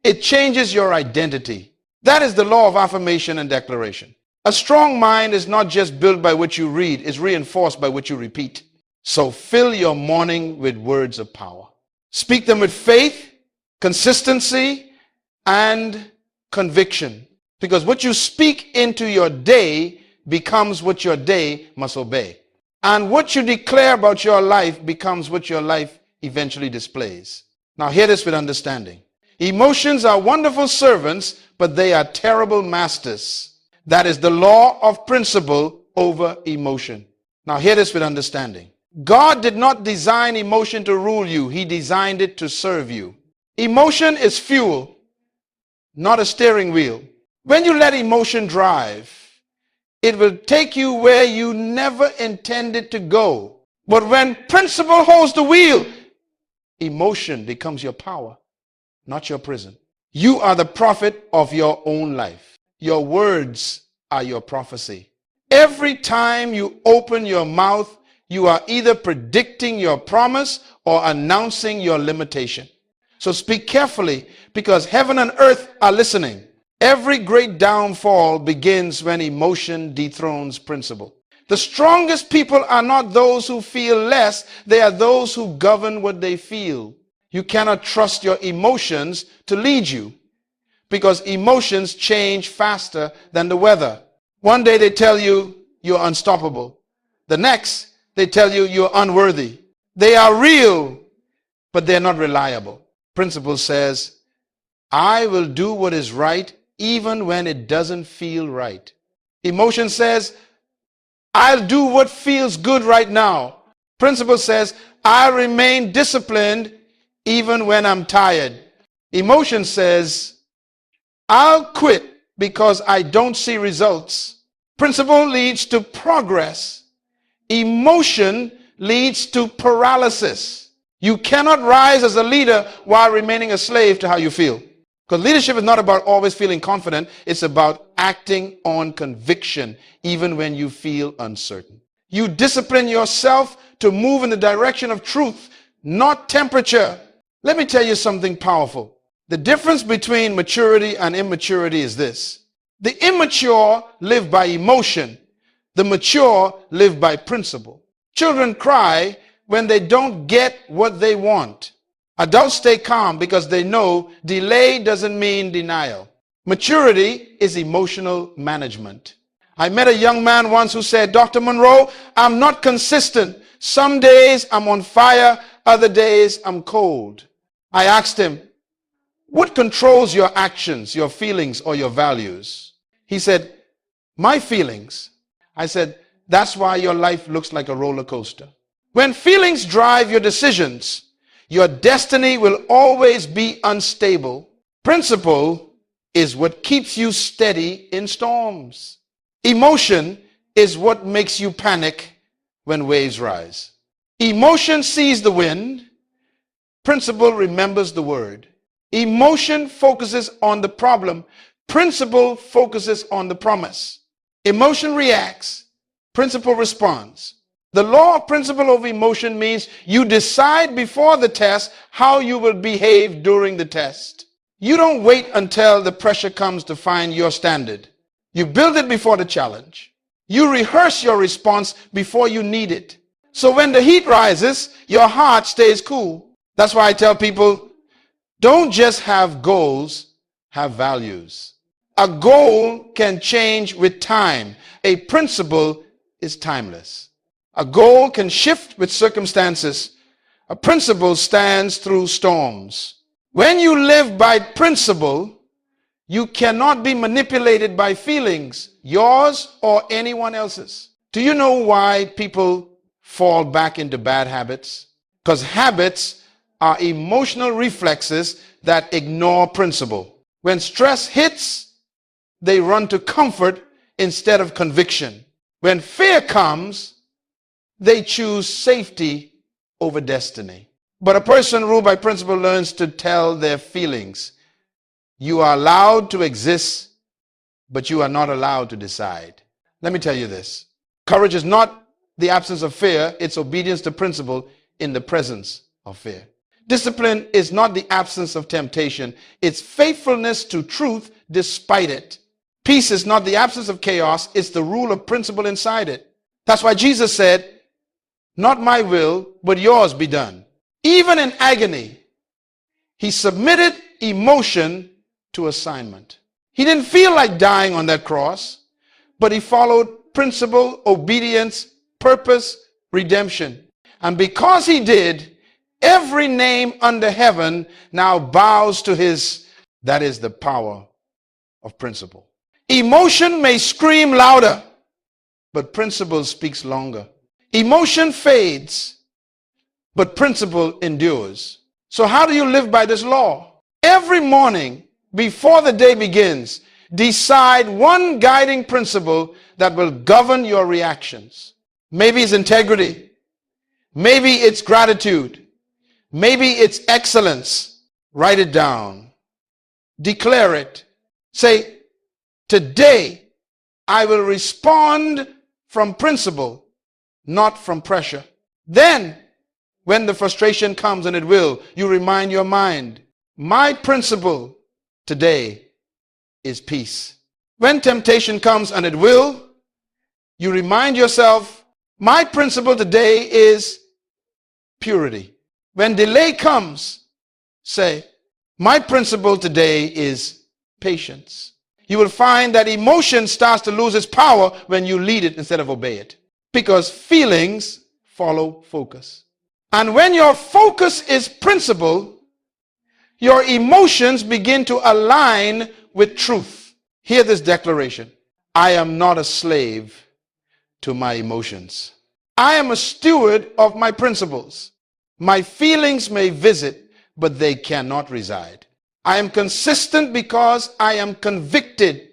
Speaker 1: it changes your identity. That is the law of affirmation and declaration. A strong mind is not just built by what you read, it's reinforced by what you repeat. So fill your morning with words of power. Speak them with faith, consistency, and conviction. Because what you speak into your day becomes what your day must obey. And what you declare about your life becomes what your life eventually displays. Now hear this with understanding. Emotions are wonderful servants, but they are terrible masters. That is the law of principle over emotion. Now hear this with understanding. God did not design emotion to rule you. He designed it to serve you. Emotion is fuel, not a steering wheel. When you let emotion drive, it will take you where you never intended to go. But when principle holds the wheel, emotion becomes your power, not your prison. You are the prophet of your own life. Your words are your prophecy. Every time you open your mouth, you are either predicting your promise or announcing your limitation. So speak carefully, because heaven and earth are listening. Every great downfall begins when emotion dethrones principle. The strongest people are not those who feel less, they are those who govern what they feel. You cannot trust your emotions to lead you, because emotions change faster than the weather. One day they tell you you're unstoppable. The next, they tell you you're unworthy. They are real, but they're not reliable. Principle says, I will do what is right even when it doesn't feel right. Emotion says, I'll do what feels good right now. Principle says, I'll remain disciplined even when I'm tired. Emotion says, I'll quit because I don't see results. Principle leads to progress. Emotion leads to paralysis. You cannot rise as a leader while remaining a slave to how you feel. Because leadership is not about always feeling confident. It's about acting on conviction, even when you feel uncertain. You discipline yourself to move in the direction of truth, not temperature. Let me tell you something powerful. The difference between maturity and immaturity is this. The immature live by emotion. The mature live by principle. Children cry when they don't get what they want. Adults stay calm because they know delay doesn't mean denial. Maturity is emotional management. I met a young man once who said, Dr. Munroe, I'm not consistent. Some days I'm on fire, other days I'm cold. I asked him, what controls your actions, your feelings, or your values? He said, my feelings. I said, that's why your life looks like a roller coaster. When feelings drive your decisions, your destiny will always be unstable. Principle is what keeps you steady in storms. Emotion is what makes you panic when waves rise. Emotion sees the wind. Principle remembers the word. Emotion focuses on the problem. Principle focuses on the promise. Emotion reacts. Principle responds. The law of principle over emotion means you decide before the test how you will behave during the test. You don't wait until the pressure comes to find your standard. You build it before the challenge. You rehearse your response before you need it. So when the heat rises, your heart stays cool. That's why I tell people, don't just have goals, have values. A goal can change with time. A principle is timeless. A goal can shift with circumstances. A principle stands through storms. When you live by principle, you cannot be manipulated by feelings, yours or anyone else's. Do you know why people fall back into bad habits? Because habits are emotional reflexes that ignore principle. When stress hits, they run to comfort instead of conviction. When fear comes, they choose safety over destiny. But a person ruled by principle learns to tell their feelings. You are allowed to exist, but you are not allowed to decide. Let me tell you this. Courage is not the absence of fear, it's obedience to principle in the presence of fear. Discipline is not the absence of temptation, it's faithfulness to truth despite it. Peace is not the absence of chaos, it's the rule of principle inside it. That's why Jesus said, not my will, but yours be done. Even in agony, he submitted emotion to assignment. He didn't feel like dying on that cross, but he followed principle, obedience, purpose, redemption. And because he did, every name under heaven now bows to his. That is the power of principle. Emotion may scream louder, but principle speaks longer. Emotion fades, but principle endures. So how do you live by this law? Every morning, before the day begins, decide one guiding principle that will govern your reactions. Maybe it's integrity. Maybe it's gratitude. Maybe it's excellence. Write it down. Declare it. Say, today I will respond from principle, not from pressure. Then, when the frustration comes, and it will, you remind your mind, my principle today is peace. When temptation comes, and it will, you remind yourself, my principle today is purity. When delay comes, say, my principle today is patience. You will find that emotion starts to lose its power when you lead it instead of obey it. Because feelings follow focus. And when your focus is principle, your emotions begin to align with truth. Hear this declaration. I am not a slave to my emotions. I am a steward of my principles. My feelings may visit, but they cannot reside. I am consistent because I am convicted,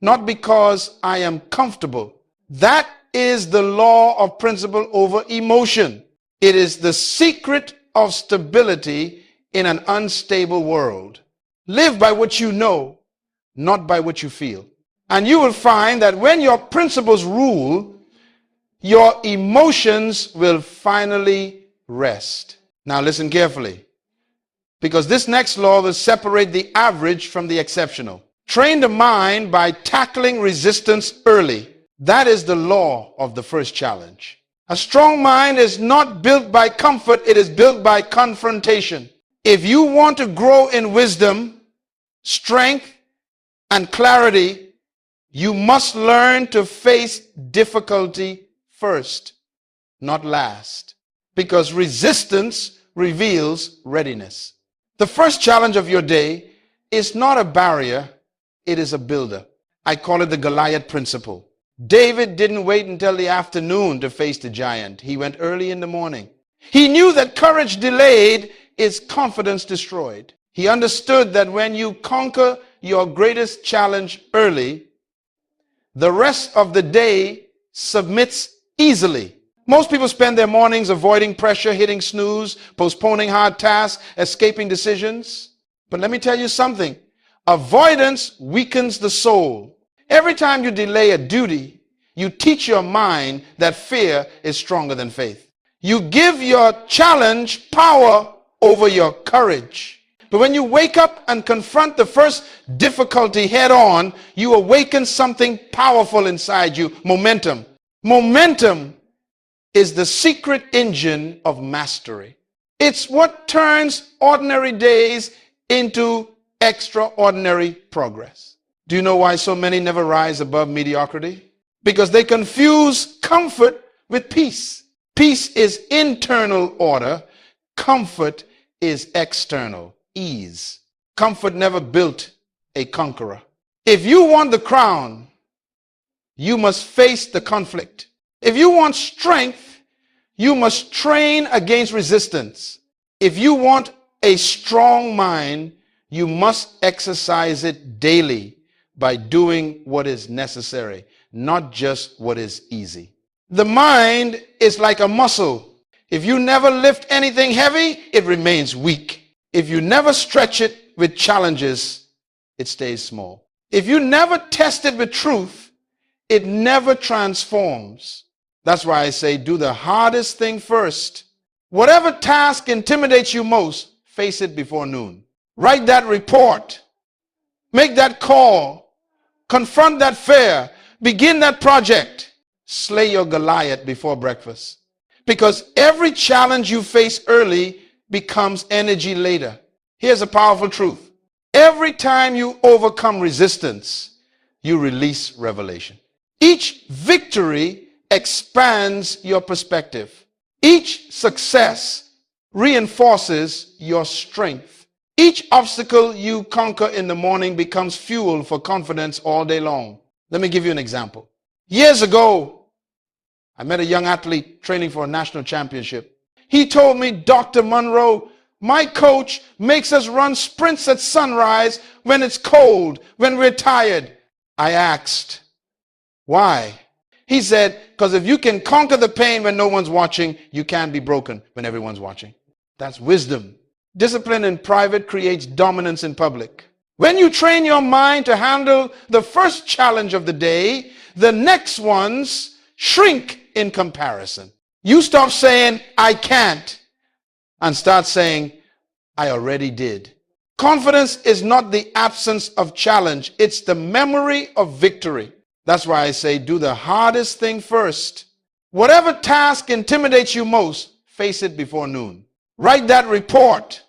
Speaker 1: not because I am comfortable. That is the law of principle over emotion. It is the secret of stability in an unstable world. Live by what you know, not by what you feel. And you will find that when your principles rule, your emotions will finally rest. Now listen carefully, because this next law will separate the average from the exceptional. Train the mind by tackling resistance early. That is the law of the first challenge. A strong mind is not built by comfort, it is built by confrontation. If you want to grow in wisdom, strength, and clarity, you must learn to face difficulty first, not last, because resistance reveals readiness. The first challenge of your day is not a barrier, it is a builder. I call it the Goliath principle. David didn't wait until the afternoon to face the giant. He went early in the morning. He knew that courage delayed is confidence destroyed. He understood that when you conquer your greatest challenge early, the rest of the day submits easily. Most people spend their mornings avoiding pressure, hitting snooze, postponing hard tasks, escaping decisions. But let me tell you something. Avoidance weakens the soul. Every time you delay a duty, you teach your mind that fear is stronger than faith. You give your challenge power over your courage. But when you wake up and confront the first difficulty head on, you awaken something powerful inside you, momentum. Momentum is the secret engine of mastery. It's what turns ordinary days into extraordinary progress. Do you know why so many never rise above mediocrity? Because they confuse comfort with peace. Peace is internal order. Comfort is external ease. Comfort never built a conqueror. If you want the crown, you must face the conflict. If you want strength, you must train against resistance. If you want a strong mind, you must exercise it daily by doing what is necessary, not just what is easy. The mind is like a muscle. If you never lift anything heavy, it remains weak. If you never stretch it with challenges, it stays small. If you never test it with truth, it never transforms. That's why I say do the hardest thing first. Whatever task intimidates you most, face it before noon. Write that report. Make that call. Confront that fear. Begin that project. Slay your Goliath before breakfast. Because every challenge you face early becomes energy later. Here's a powerful truth. Every time you overcome resistance, you release revelation. Each victory expands your perspective. Each success reinforces your strength. Each obstacle you conquer in the morning becomes fuel for confidence all day long. Let me give you an example. Years ago, I met a young athlete training for a national championship. He told me, Dr. Munroe, my coach makes us run sprints at sunrise when it's cold, when we're tired. I asked, why? He said, because if you can conquer the pain when no one's watching, you can't be broken when everyone's watching. That's wisdom. Discipline in private creates dominance in public. When you train your mind to handle the first challenge of the day, the next ones shrink in comparison. You stop saying, I can't, and start saying, I already did. Confidence is not the absence of challenge. It's the memory of victory. That's why I say do the hardest thing first. Whatever task intimidates you most, face it before noon. Write that report.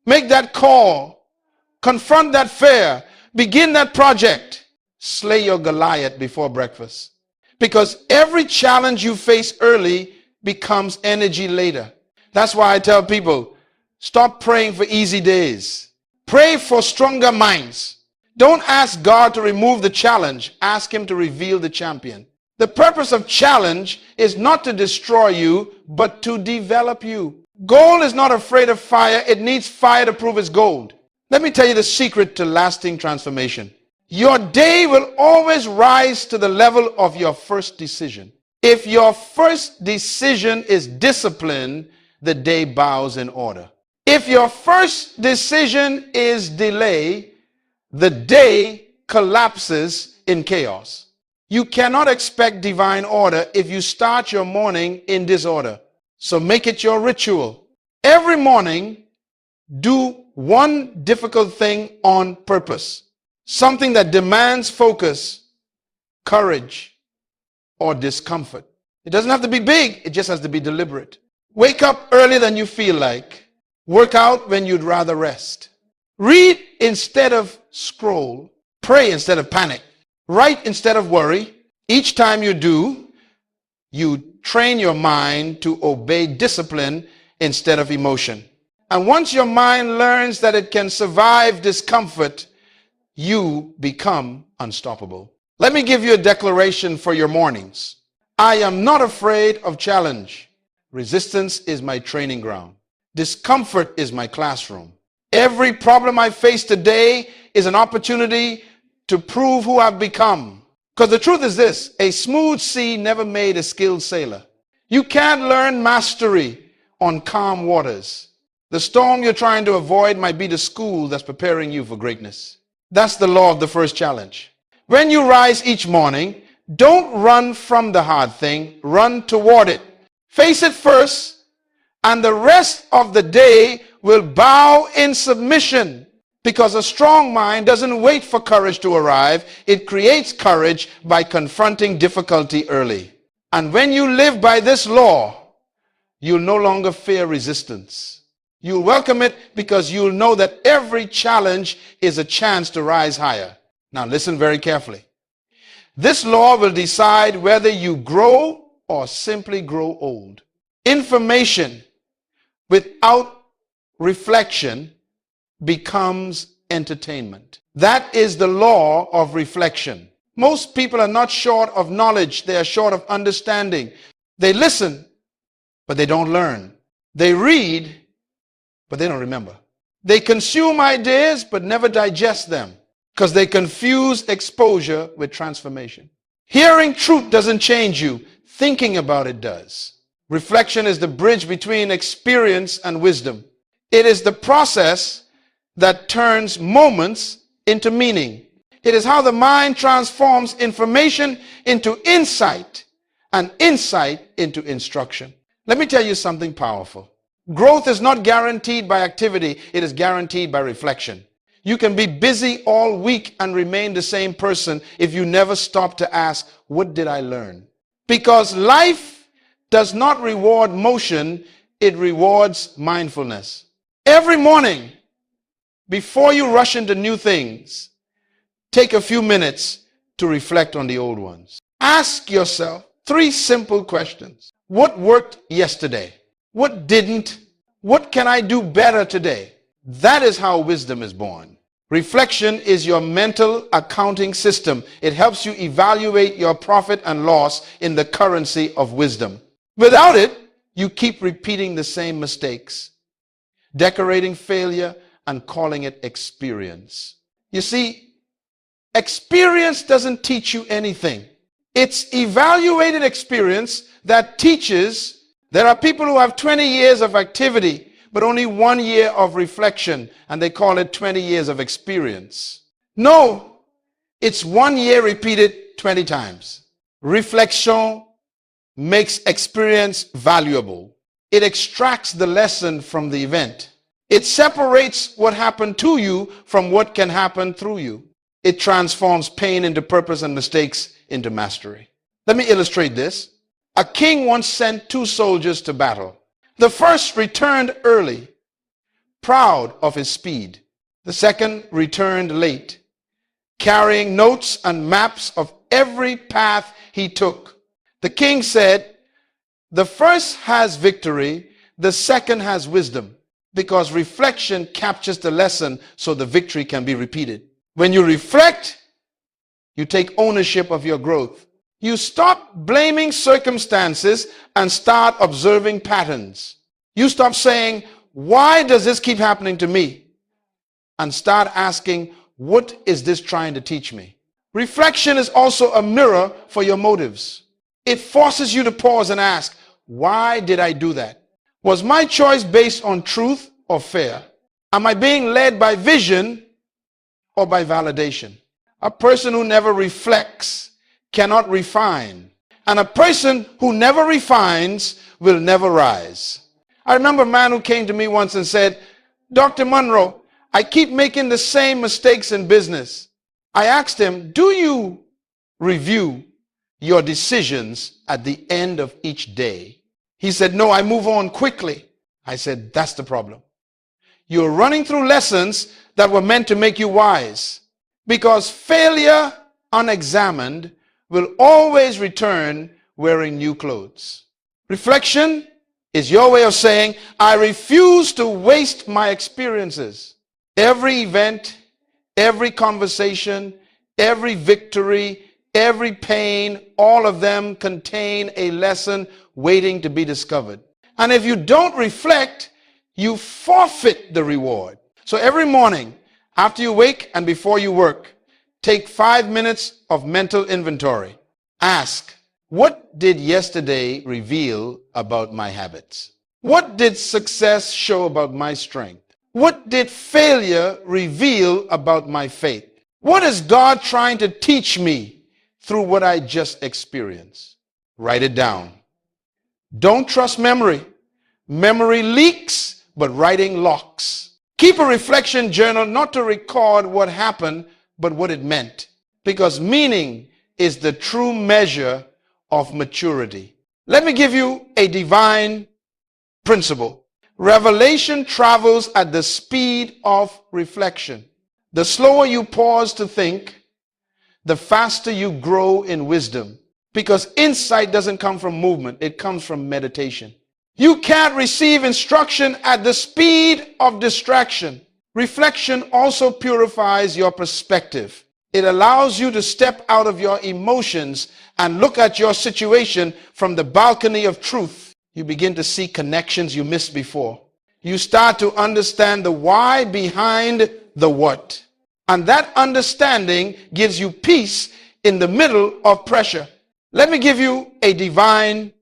Speaker 1: Make that call. Confront that fear. Begin that project. Slay your Goliath before breakfast. Because every challenge you face early becomes energy later. That's why I tell people, stop praying for easy days. Pray for stronger minds. Don't ask God to remove the challenge. Ask him to reveal the champion. The purpose of challenge is not to destroy you, but to develop you. Gold is not afraid of fire. It needs fire to prove its gold. Let me tell you the secret to lasting transformation. Your day will always rise to the level of your first decision. If your first decision is discipline, the day bows in order. If your first decision is delay, the day collapses in chaos. You cannot expect divine order if you start your morning in disorder. So make it your ritual. Every morning, do one difficult thing on purpose. Something that demands focus, courage, or discomfort. It doesn't have to be big, it just has to be deliberate. Wake up earlier than you feel like. Work out when you'd rather rest. Read instead of scroll. Pray instead of panic. Write instead of worry. Each time you do, you train your mind to obey discipline instead of emotion. And once your mind learns that it can survive discomfort, you become unstoppable. Let me give you a declaration for your mornings. I am not afraid of challenge. Resistance is my training ground. Discomfort is my classroom. Every problem I face today is an opportunity to prove who I've become. Because the truth is this, a smooth sea never made a skilled sailor. You can't learn mastery on calm waters. The storm you're trying to avoid might be the school that's preparing you for greatness. That's the law of the first challenge. When you rise each morning, don't run from the hard thing, run toward it. Face it first, and the rest of the day will bow in submission. Because a strong mind doesn't wait for courage to arrive. It creates courage by confronting difficulty early. And when you live by this law, you'll no longer fear resistance. You'll welcome it because you'll know that every challenge is a chance to rise higher. Now listen very carefully. This law will decide whether you grow or simply grow old. Information without reflection becomes entertainment. That is the law of reflection. Most people are not short of knowledge, they are short of understanding. They listen, but they don't learn. They read, but they don't remember. They consume ideas, but never digest them, because they confuse exposure with transformation. Hearing truth doesn't change you, thinking about it does. Reflection is the bridge between experience and wisdom. It is the process that turns moments into meaning. It is how the mind transforms information into insight and insight into instruction. Let me tell you something powerful. Growth is not guaranteed by activity, it is guaranteed by reflection. You can be busy all week and remain the same person if you never stop to ask, what did I learn? Because life does not reward motion, it rewards mindfulness. Every morning, before you rush into new things, take a few minutes to reflect on the old ones. Ask yourself 3 simple questions. What worked yesterday? What didn't? What can I do better today? That is how wisdom is born. Reflection is your mental accounting system. It helps you evaluate your profit and loss in the currency of wisdom. Without it, you keep repeating the same mistakes, decorating failure and calling it experience. You see, experience doesn't teach you anything. It's evaluated experience that teaches. There are people who have 20 years of activity, but only 1 year of reflection, and they call it 20 years of experience. No, it's 1 year repeated 20 times. Reflection makes experience valuable. It extracts the lesson from the event. It separates what happened to you from what can happen through you. It transforms pain into purpose and mistakes into mastery. Let me illustrate this. A king once sent 2 soldiers to battle. The first returned early, proud of his speed. The second returned late, carrying notes and maps of every path he took. The king said, the first has victory, the second has wisdom, because reflection captures the lesson so the victory can be repeated. When you reflect, you take ownership of your growth. You stop blaming circumstances and start observing patterns. You stop saying, why does this keep happening to me? And start asking, what is this trying to teach me? Reflection is also a mirror for your motives. It forces you to pause and ask, why did I do that? Was my choice based on truth or fear? Am I being led by vision or by validation? A person who never reflects cannot refine. And a person who never refines will never rise. I remember a man who came to me once and said, Dr. Munroe, I keep making the same mistakes in business. I asked him, do you review your decisions at the end of each day? He said, no, I move on quickly. I said, that's the problem. You're running through lessons that were meant to make you wise, because failure unexamined will always return wearing new clothes. Reflection is your way of saying, I refuse to waste my experiences. Every event, every conversation, every victory, every pain, all of them contain a lesson waiting to be discovered. And if you don't reflect, you forfeit the reward. So every morning, after you wake and before you work, take 5 minutes of mental inventory. Ask, what did yesterday reveal about my habits? What did success show about my strength? What did failure reveal about my faith? What is God trying to teach me through what I just experienced? Write it down. Don't trust memory. Memory leaks, but writing locks. Keep a reflection journal, not to record what happened, but what it meant. Because meaning is the true measure of maturity. Let me give you a divine principle. Revelation travels at the speed of reflection. The slower you pause to think, the faster you grow in wisdom. Because insight doesn't come from movement, it comes from meditation. You can't receive instruction at the speed of distraction. Reflection also purifies your perspective. It allows you to step out of your emotions and look at your situation from the balcony of truth. You begin to see connections you missed before. You start to understand the why behind the what. And that understanding gives you peace in the middle of pressure. Let me give you a divine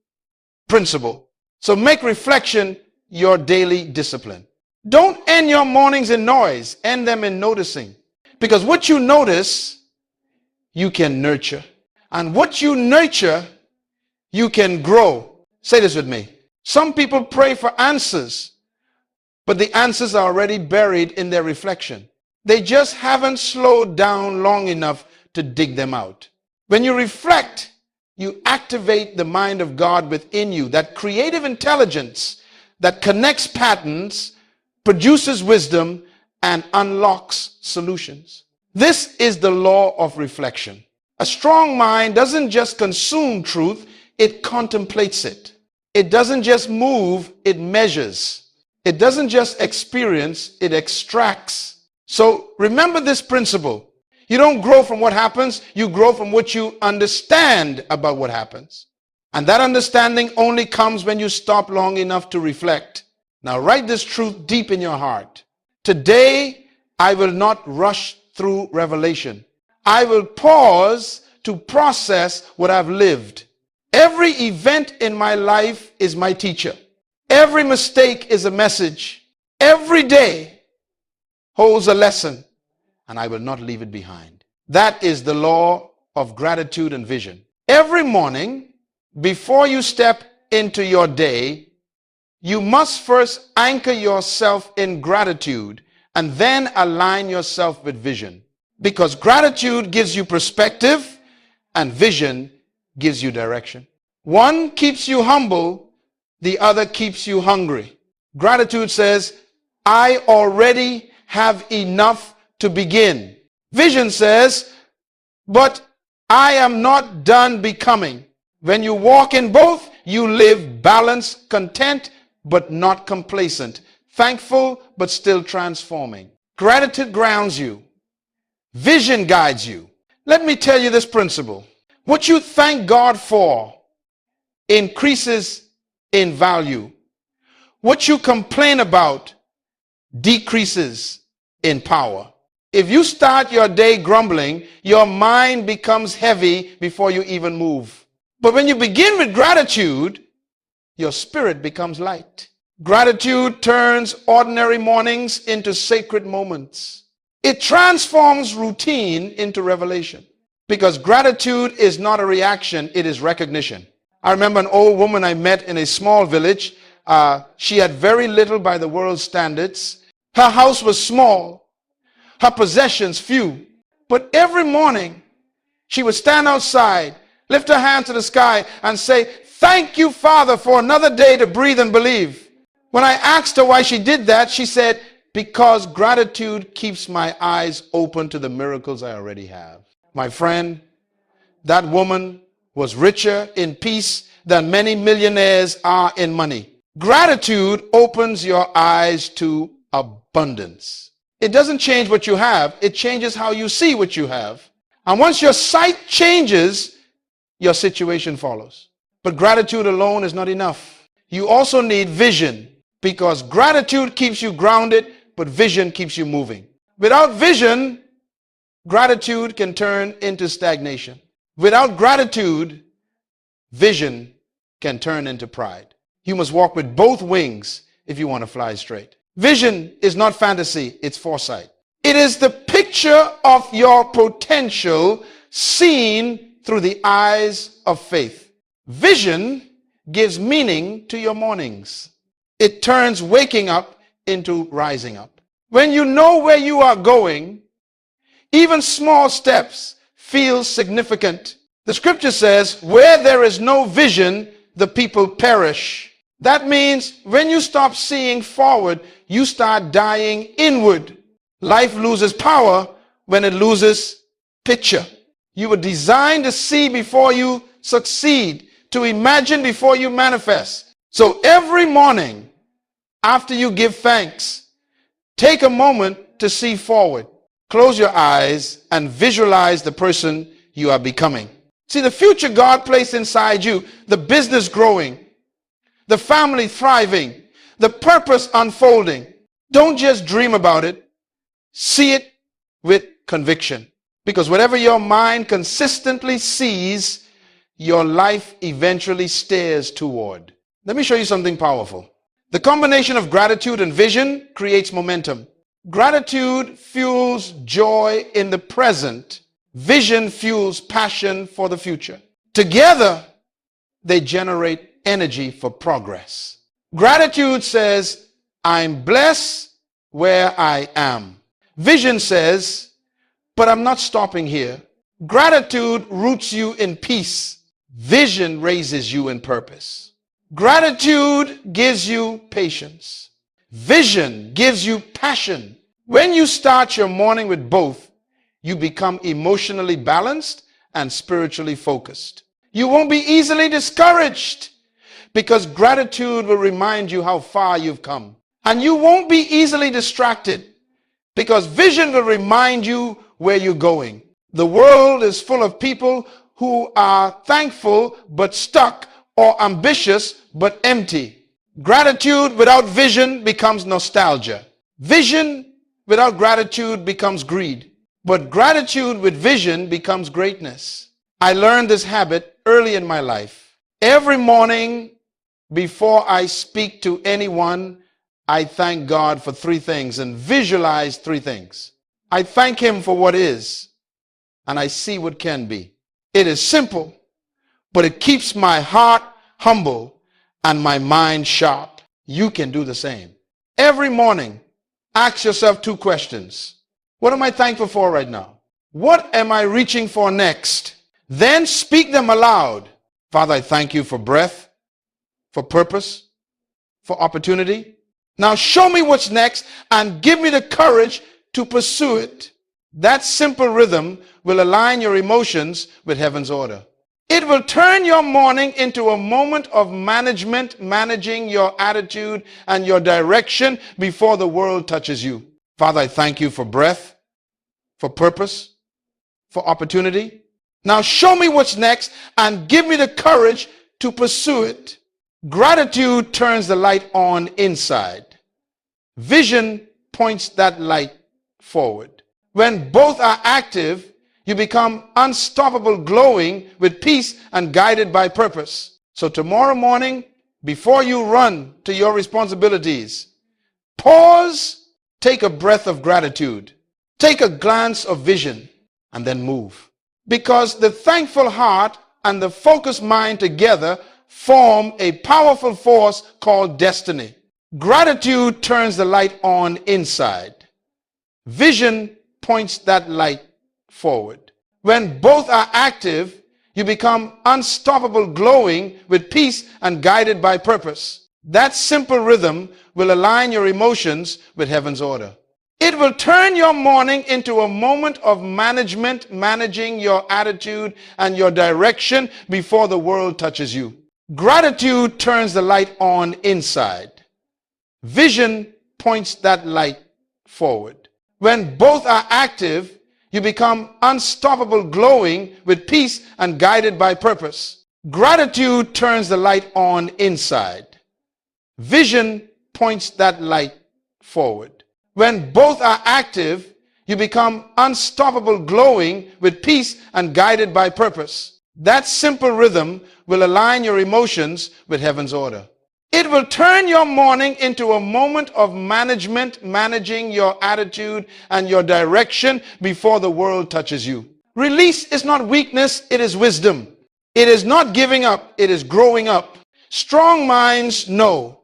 Speaker 1: principle. So make reflection your daily discipline. Don't end your mornings in noise. End them in noticing. Because what you notice, you can nurture. And what you nurture, you can grow. Say this with me. Some people pray for answers, but the answers are already buried in their reflection. They just haven't slowed down long enough to dig them out. When you reflect, you activate the mind of God within you, that creative intelligence that connects patterns, produces wisdom, and unlocks solutions. This is the law of reflection. A strong mind doesn't just consume truth, it contemplates it. It doesn't just move, it measures. It doesn't just experience, it extracts. So remember this principle. You don't grow from what happens, you grow from what you understand about what happens. And that understanding only comes when you stop long enough to reflect. Now write this truth deep in your heart. Today, I will not rush through revelation. I will pause to process what I've lived. Every event in my life is my teacher. Every mistake is a message. Every day holds a lesson, and I will not leave it behind. That is the law of gratitude and vision. Every morning, before you step into your day, you must first anchor yourself in gratitude and then align yourself with vision. Because gratitude gives you perspective and vision gives you direction. One keeps you humble, the other keeps you hungry. Gratitude says, I already have enough to begin. Vision says, but I am not done becoming. When you walk in both, you live balanced, content, but not complacent. Thankful, but still transforming. Gratitude grounds you. Vision guides you. Let me tell you this principle. What you thank God for increases in value. What you complain about decreases in power. If you start your day grumbling, your mind becomes heavy before you even move. But when you begin with gratitude, your spirit becomes light. Gratitude turns ordinary mornings into sacred moments. It transforms routine into revelation. Because gratitude is not a reaction, it is recognition. I remember an old woman I met in a small village. She had very little by the world's standards. Her house was small, her possessions few. But every morning, she would stand outside, lift her hand to the sky, and say, "Thank you, Father, for another day to breathe and believe." When I asked her why she did that, she said, "Because gratitude keeps my eyes open to the miracles I already have." My friend, that woman was richer in peace than many millionaires are in money. Gratitude opens your eyes to abundance. It doesn't change what you have, it changes how you see what you have. And once your sight changes, your situation follows. But gratitude alone is not enough. You also need vision, because gratitude keeps you grounded, but vision keeps you moving. Without vision, gratitude can turn into stagnation. Without gratitude, vision can turn into pride. You must walk with both wings if you want to fly straight. Vision is not fantasy, it's foresight. It is the picture of your potential seen through the eyes of faith. Vision gives meaning to your mornings. It turns waking up into rising up. When you know where you are going, even small steps feel significant. The scripture says, where there is no vision, the people perish. That means when you stop seeing forward, you start dying inward. Life loses power when it loses picture. You were designed to see before you succeed, to imagine before you manifest. So every morning, after you give thanks, take a moment to see forward. Close your eyes and visualize the person you are becoming. See, the future God placed inside you, the business growing, the family thriving, the purpose unfolding. Don't just dream about it. See it with conviction. Because whatever your mind consistently sees, your life eventually steers toward. Let me show you something powerful. The combination of gratitude and vision creates momentum. Gratitude fuels joy in the present. Vision fuels passion for the future. Together, they generate energy for progress. Gratitude says, I'm blessed where I am. Vision says, but I'm not stopping here. Gratitude roots you in peace. Vision raises you in purpose. Gratitude gives you patience. Vision gives you passion. When you start your morning with both, you become emotionally balanced and spiritually focused. You won't be easily discouraged because gratitude will remind you how far you've come. And you won't be easily distracted because vision will remind you where you're going. The world is full of people who are thankful but stuck, or ambitious but empty. Gratitude without vision becomes nostalgia. Vision without gratitude becomes greed. But gratitude with vision becomes greatness. I learned this habit early in my life. Every morning before I speak to anyone, I thank God for three things and visualize three things. I thank Him for what is, and I see what can be. It is simple, but it keeps my heart humble and my mind sharp. You can do the same. Every morning, ask yourself two questions. What am I thankful for right now? What am I reaching for next? Then speak them aloud. Father, I thank you for breath, for purpose, for opportunity. Now show me what's next and give me the courage to pursue it. That simple rhythm will align your emotions with heaven's order. It will turn your morning into a moment of management, managing your attitude and your direction before the world touches you. Father, I thank you for breath, for purpose, for opportunity. Now show me what's next and give me the courage to pursue it. Gratitude turns the light on inside. Vision points that light forward. When both are active, you become unstoppable, glowing with peace and guided by purpose. So tomorrow morning, before you run to your responsibilities, pause, take a breath of gratitude. Take a glance of vision and then move. Because the thankful heart and the focused mind together form a powerful force called destiny. Gratitude turns the light on inside. Vision points that light forward. When both are active, you become unstoppable, glowing with peace and guided by purpose. That simple rhythm will align your emotions with heaven's order. It will turn your morning into a moment of management, managing your attitude and your direction before the world touches you. Gratitude turns the light on inside. Vision points that light forward. When both are active, you become unstoppable, glowing with peace and guided by purpose. Gratitude turns the light on inside. Vision points that light forward. When both are active, you become unstoppable, glowing with peace and guided by purpose. That simple rhythm will align your emotions with heaven's order. It will turn your morning into a moment of management, managing your attitude and your direction before the world touches you. Release is not weakness, it is wisdom. It is not giving up, it is growing up. Strong minds know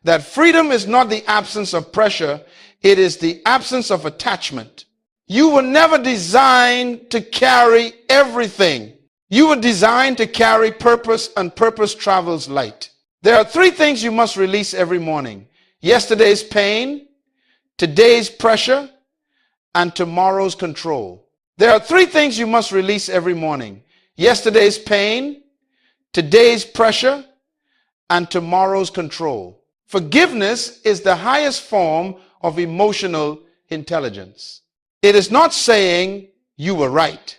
Speaker 1: that freedom is not the absence of pressure, it is the absence of attachment. You were never designed to carry everything. You were designed to carry purpose, and purpose travels light. There are three things you must release every morning: yesterday's pain, today's pressure, and tomorrow's control. There are three things you must release every morning: yesterday's pain, today's pressure, and tomorrow's control. Forgiveness is the highest form of emotional intelligence. It is not saying you were right.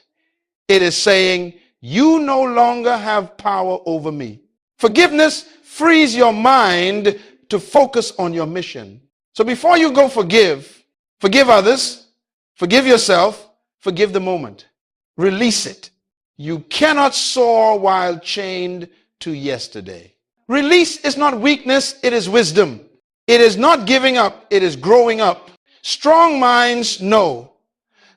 Speaker 1: It is saying you no longer have power over me. Forgiveness frees your mind to focus on your mission. So before you go forgive others, forgive yourself, forgive the moment. Release it. You cannot soar while chained to yesterday. Release is not weakness, it is wisdom. It is not giving up, it is growing up. Strong minds know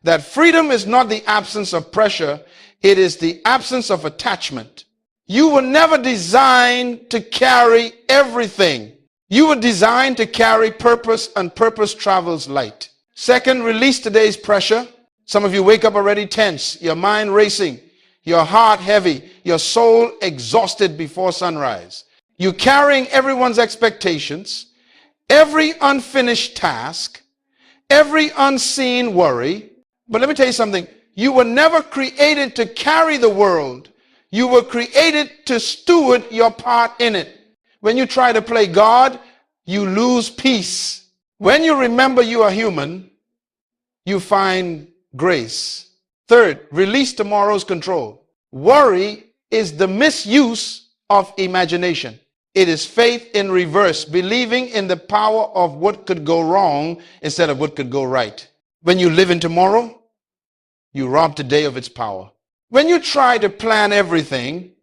Speaker 1: that freedom is not the absence of pressure, it is the absence of attachment. You were never designed to carry everything. You were designed to carry purpose, and purpose travels light. Second, release today's pressure. Some of you wake up already tense, your mind racing, your heart heavy, your soul exhausted before sunrise. You're carrying everyone's expectations, every unfinished task, every unseen worry. But let me tell you something. You were never created to carry the world. You were created to steward your part in it. When you try to play God, you lose peace. When you remember you are human, you find grace. Third, release tomorrow's control. Worry is the misuse of imagination. It is faith in reverse, believing in the power of what could go wrong instead of what could go right. When you live in tomorrow, you rob today of its power. When you try to plan everything,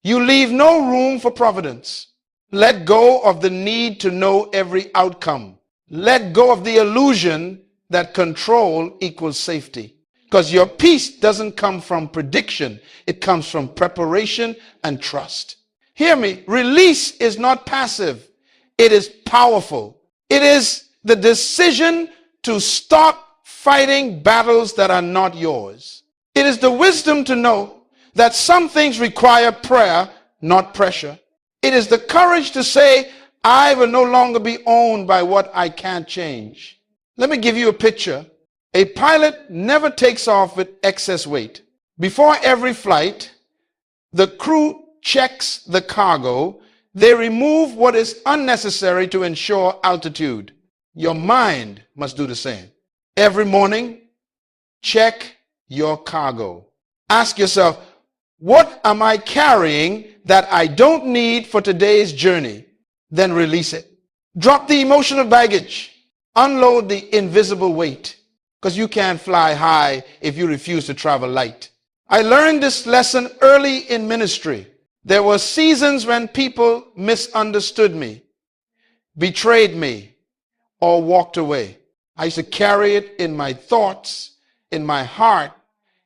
Speaker 1: you leave no room for providence. Let go of the need to know every outcome. Let go of the illusion that control equals safety. Because your peace doesn't come from prediction. It comes from preparation and trust. Hear me. Release is not passive. It is powerful. It is the decision to stop fighting battles that are not yours. It is the wisdom to know that some things require prayer, not pressure. It is the courage to say, I will no longer be owned by what I can't change. Let me give you a picture. A pilot never takes off with excess weight. Before every flight, the crew checks the cargo. They remove what is unnecessary to ensure altitude. Your mind must do the same. Every morning, check your cargo. Ask yourself, what am I carrying that I don't need for today's journey? Then release it. Drop the emotional baggage. Unload the invisible weight, because you can't fly high if you refuse to travel light. I learned this lesson early in ministry. There were seasons when people misunderstood me, betrayed me, or walked away. I used to carry it in my thoughts, in my heart,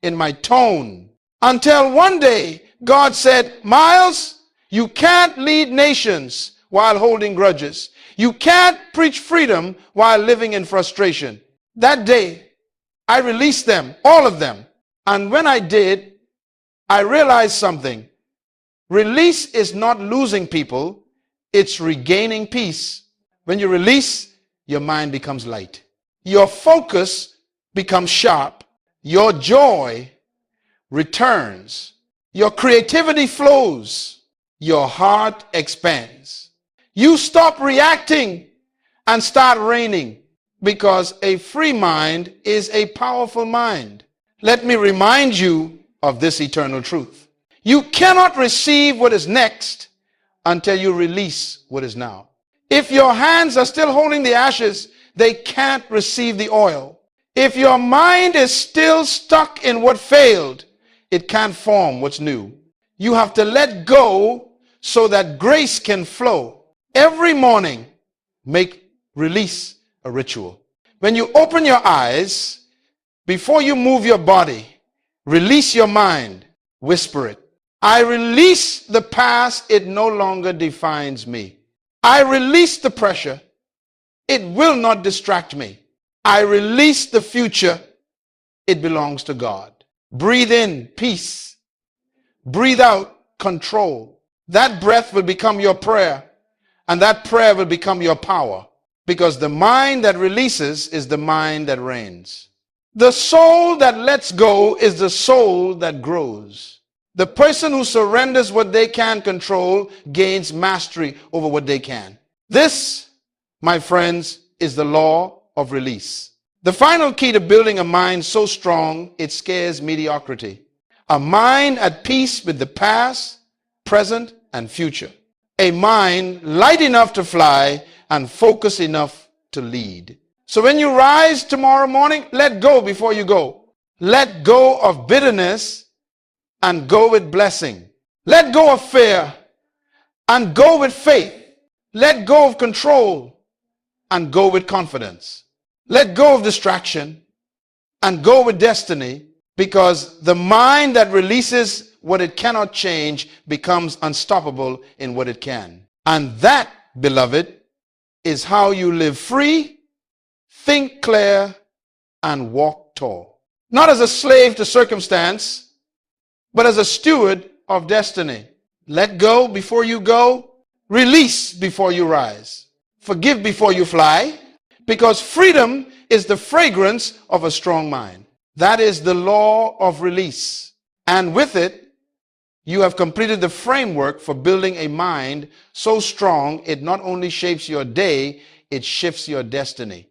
Speaker 1: in my tone. Until one day, God said, Myles, you can't lead nations while holding grudges. You can't preach freedom while living in frustration. That day, I released them, all of them. And when I did, I realized something. Release is not losing people, it's regaining peace. When you release, your mind becomes light. Your focus becomes sharp. Your joy returns. Your creativity flows. Your heart expands. You stop reacting and start reigning, because a free mind is a powerful mind. Let me remind you of this eternal truth. You cannot receive what is next until you release what is now. If your hands are still holding the ashes, they can't receive the oil. If your mind is still stuck in what failed, it can't form what's new. You have to let go so that grace can flow. Every morning, make release a ritual. When you open your eyes, before you move your body, release your mind, whisper it. I release the past, it no longer defines me. I release the pressure, it will not distract me. I release the future, it belongs to God. Breathe in peace. Breathe out control. That breath will become your prayer, and that prayer will become your power, because the mind that releases is the mind that reigns. The soul that lets go is the soul that grows. The person who surrenders what they can control gains mastery over what they can. This, my friends, is the law of release. The final key to building a mind so strong it scares mediocrity. A mind at peace with the past, present, and future. A mind light enough to fly and focused enough to lead. So when you rise tomorrow morning, let go before you go. Let go of bitterness and go with blessing. Let go of fear and go with faith. Let go of control and go with confidence. Let go of distraction and go with destiny, because the mind that releases what it cannot change becomes unstoppable in what it can. And that, beloved, is how you live free, think clear, and walk tall. Not as a slave to circumstance, but as a steward of destiny. Let go before you go. Release before you rise. Forgive before you fly, because freedom is the fragrance of a strong mind. That is the law of release. And with it, you have completed the framework for building a mind so strong it not only shapes your day, it shifts your destiny.